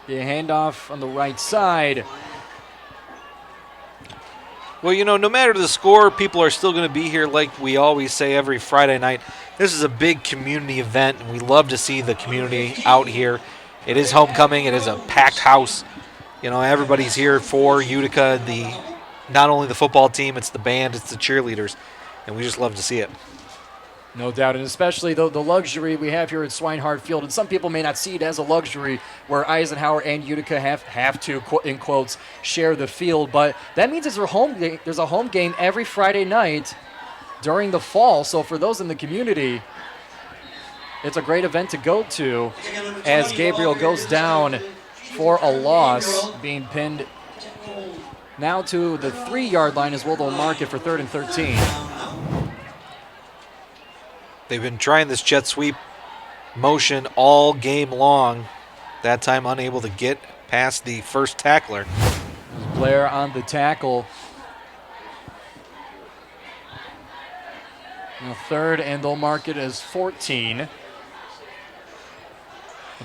The handoff on the right side. Well, no matter the score, people are still going to be here like we always say every Friday night. This is a big community event, and we love to see the community out here. It is homecoming. It is a packed house. Everybody's here for Utica, not only the football team, it's the band, it's the cheerleaders, and we just love to see it. No doubt, and especially the luxury we have here at Swinehart Field, and some people may not see it as a luxury where Eisenhower and Utica have to, in quotes, share the field, but that means there's a home game every Friday night during the fall. So for those in the community, it's a great event to go to as Gabriel goes down for a loss, being pinned now to the 3-yard line as well. They'll mark it for 3rd and 13. They've been trying this jet sweep motion all game long. That time unable to get past the first tackler. Blair on the tackle. Now 3rd, and they'll mark it as 14.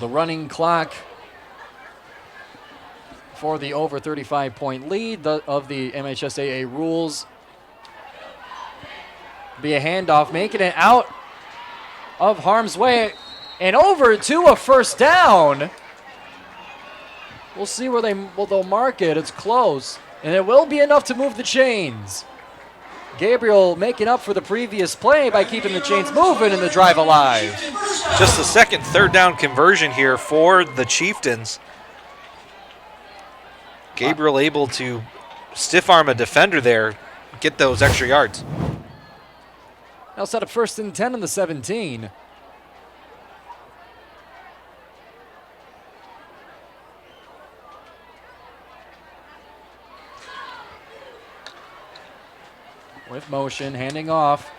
The running clock for the over 35-point lead of the MHSAA rules. Be a handoff, making it out of harm's way and over to a first down. We'll see where they'll mark it. It's close, and it will be enough to move the chains. Gabriel making up for the previous play by keeping the chains moving and the drive alive. Just the second 3rd down conversion here for the Chieftains. Gabriel able to stiff arm a defender there, get those extra yards. Now set up 1st and 10 on the 17. With motion, handing off.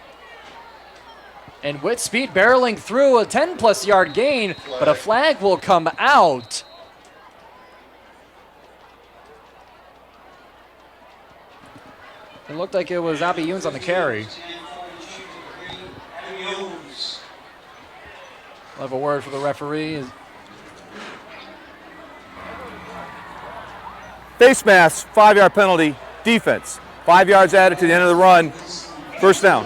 And with speed, barreling through a 10-plus yard gain, but a flag will come out. It looked like it was Abby Younes on the carry. We'll have a word for the referee. Face mask, 5-yard penalty, defense. 5 yards added to the end of the run, first down.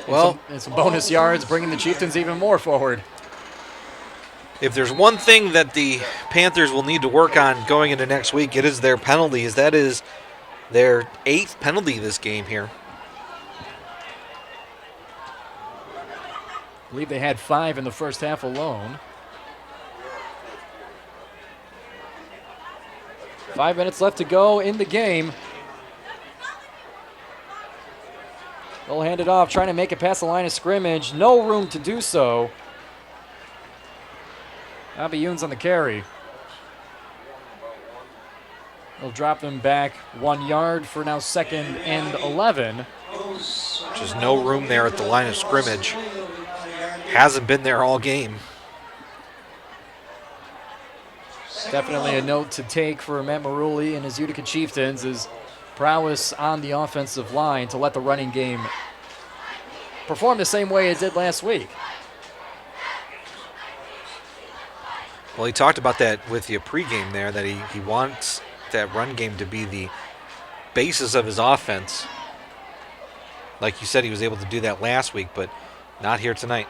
Well, it's some bonus yards, bringing the Chieftains even more forward. If there's one thing that the Panthers will need to work on going into next week, it is their penalties. That is their 8th penalty this game here. I believe they had 5 in the first half alone. 5 minutes left to go in the game. They'll hand it off, trying to make it past the line of scrimmage. No room to do so. Abby Younes on the carry. They'll drop them back 1 yard for now 2nd and 11. Just no room there at the line of scrimmage. Hasn't been there all game. Definitely a note to take for Matt Maruli and his Utica Chieftains is prowess on the offensive line to let the running game perform the same way it did last week. Well, he talked about that with you pregame there, that he wants that run game to be the basis of his offense. Like you said, he was able to do that last week, but not here tonight.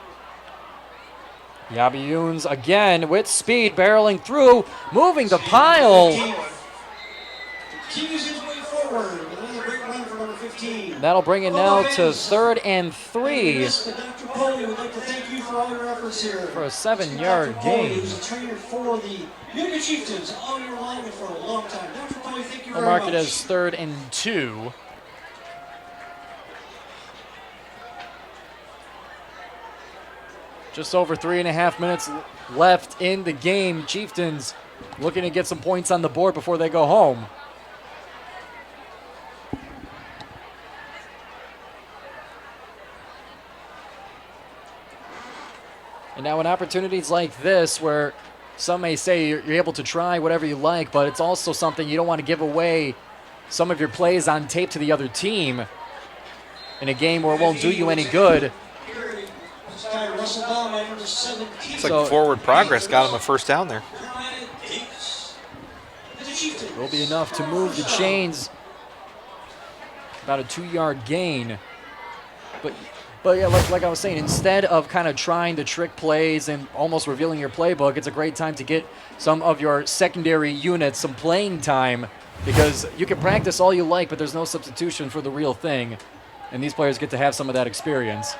Abby Younes again with speed, barreling through, moving the pile. That'll bring it now to 3rd and 3 for a 7-yard gain. We'll mark it as 3rd and 2. Just over 3.5 minutes left in the game. Chieftains looking to get some points on the board before they go home. And now in opportunities like this, where some may say you're able to try whatever you like, but it's also something you don't want to give away some of your plays on tape to the other team in a game where it won't do you any good. It's like forward progress got him a first down there. Will be enough to move the chains. About a 2-yard gain. But yeah, like I was saying, instead of kind of trying to trick plays and almost revealing your playbook, it's a great time to get some of your secondary units some playing time, because you can practice all you like, but there's no substitution for the real thing. And these players get to have some of that experience.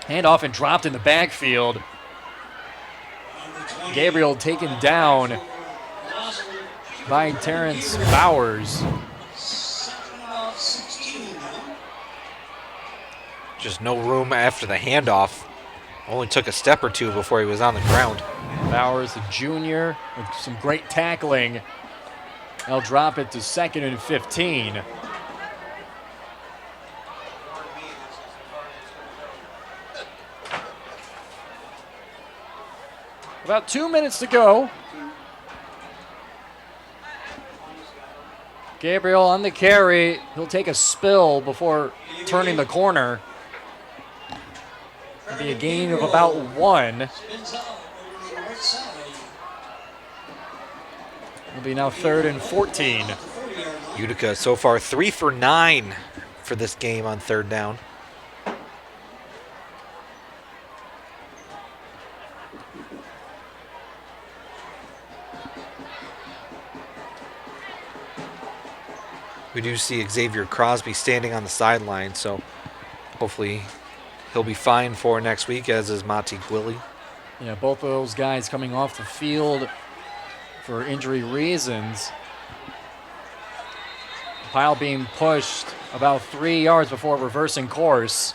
Handoff and dropped in the backfield. Gabriel taken down by Terrence Bowers. Just no room after the handoff. Only took a step or two before he was on the ground. Bowers, the junior, with some great tackling. They'll drop it to 2nd and 15. About 2 minutes to go. Gabriel on the carry. He'll take a spill before turning the corner. It'll be a gain of about 1. It'll be now 3rd and 14. Utica so far 3 for 9 for this game on 3rd down. We do see Xavier Crosby standing on the sideline, so hopefully he'll be fine for next week, as is Monty Gwilly. Yeah, both of those guys coming off the field for injury reasons. Pile being pushed about 3 yards before reversing course.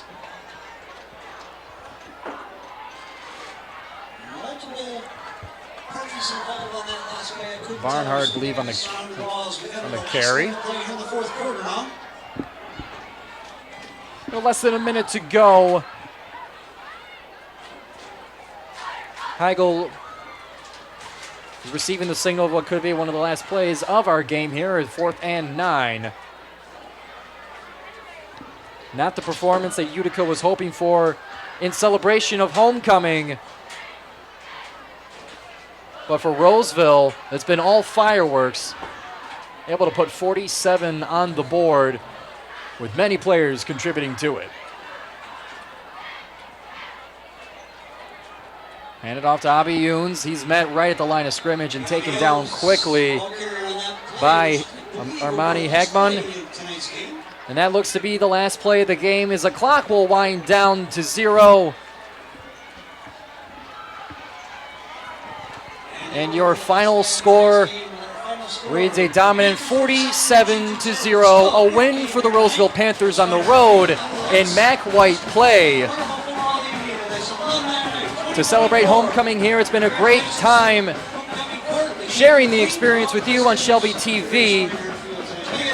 Barnhart, I believe, on the carry. Less than a minute to go. Heigl is receiving the signal of what could be one of the last plays of our game here at 4th and 9. Not the performance that Utica was hoping for in celebration of homecoming. But for Roseville, it's been all fireworks. Able to put 47 on the board with many players contributing to it. Hand it off to Abi Younes. He's met right at the line of scrimmage and taken down quickly by Armani Hagman. And that looks to be the last play of the game as the clock will wind down to 0. And your final score reads a dominant 47-0, a win for the Roseville Panthers on the road in Mac White play. To celebrate homecoming here, it's been a great time sharing the experience with you on Shelby TV.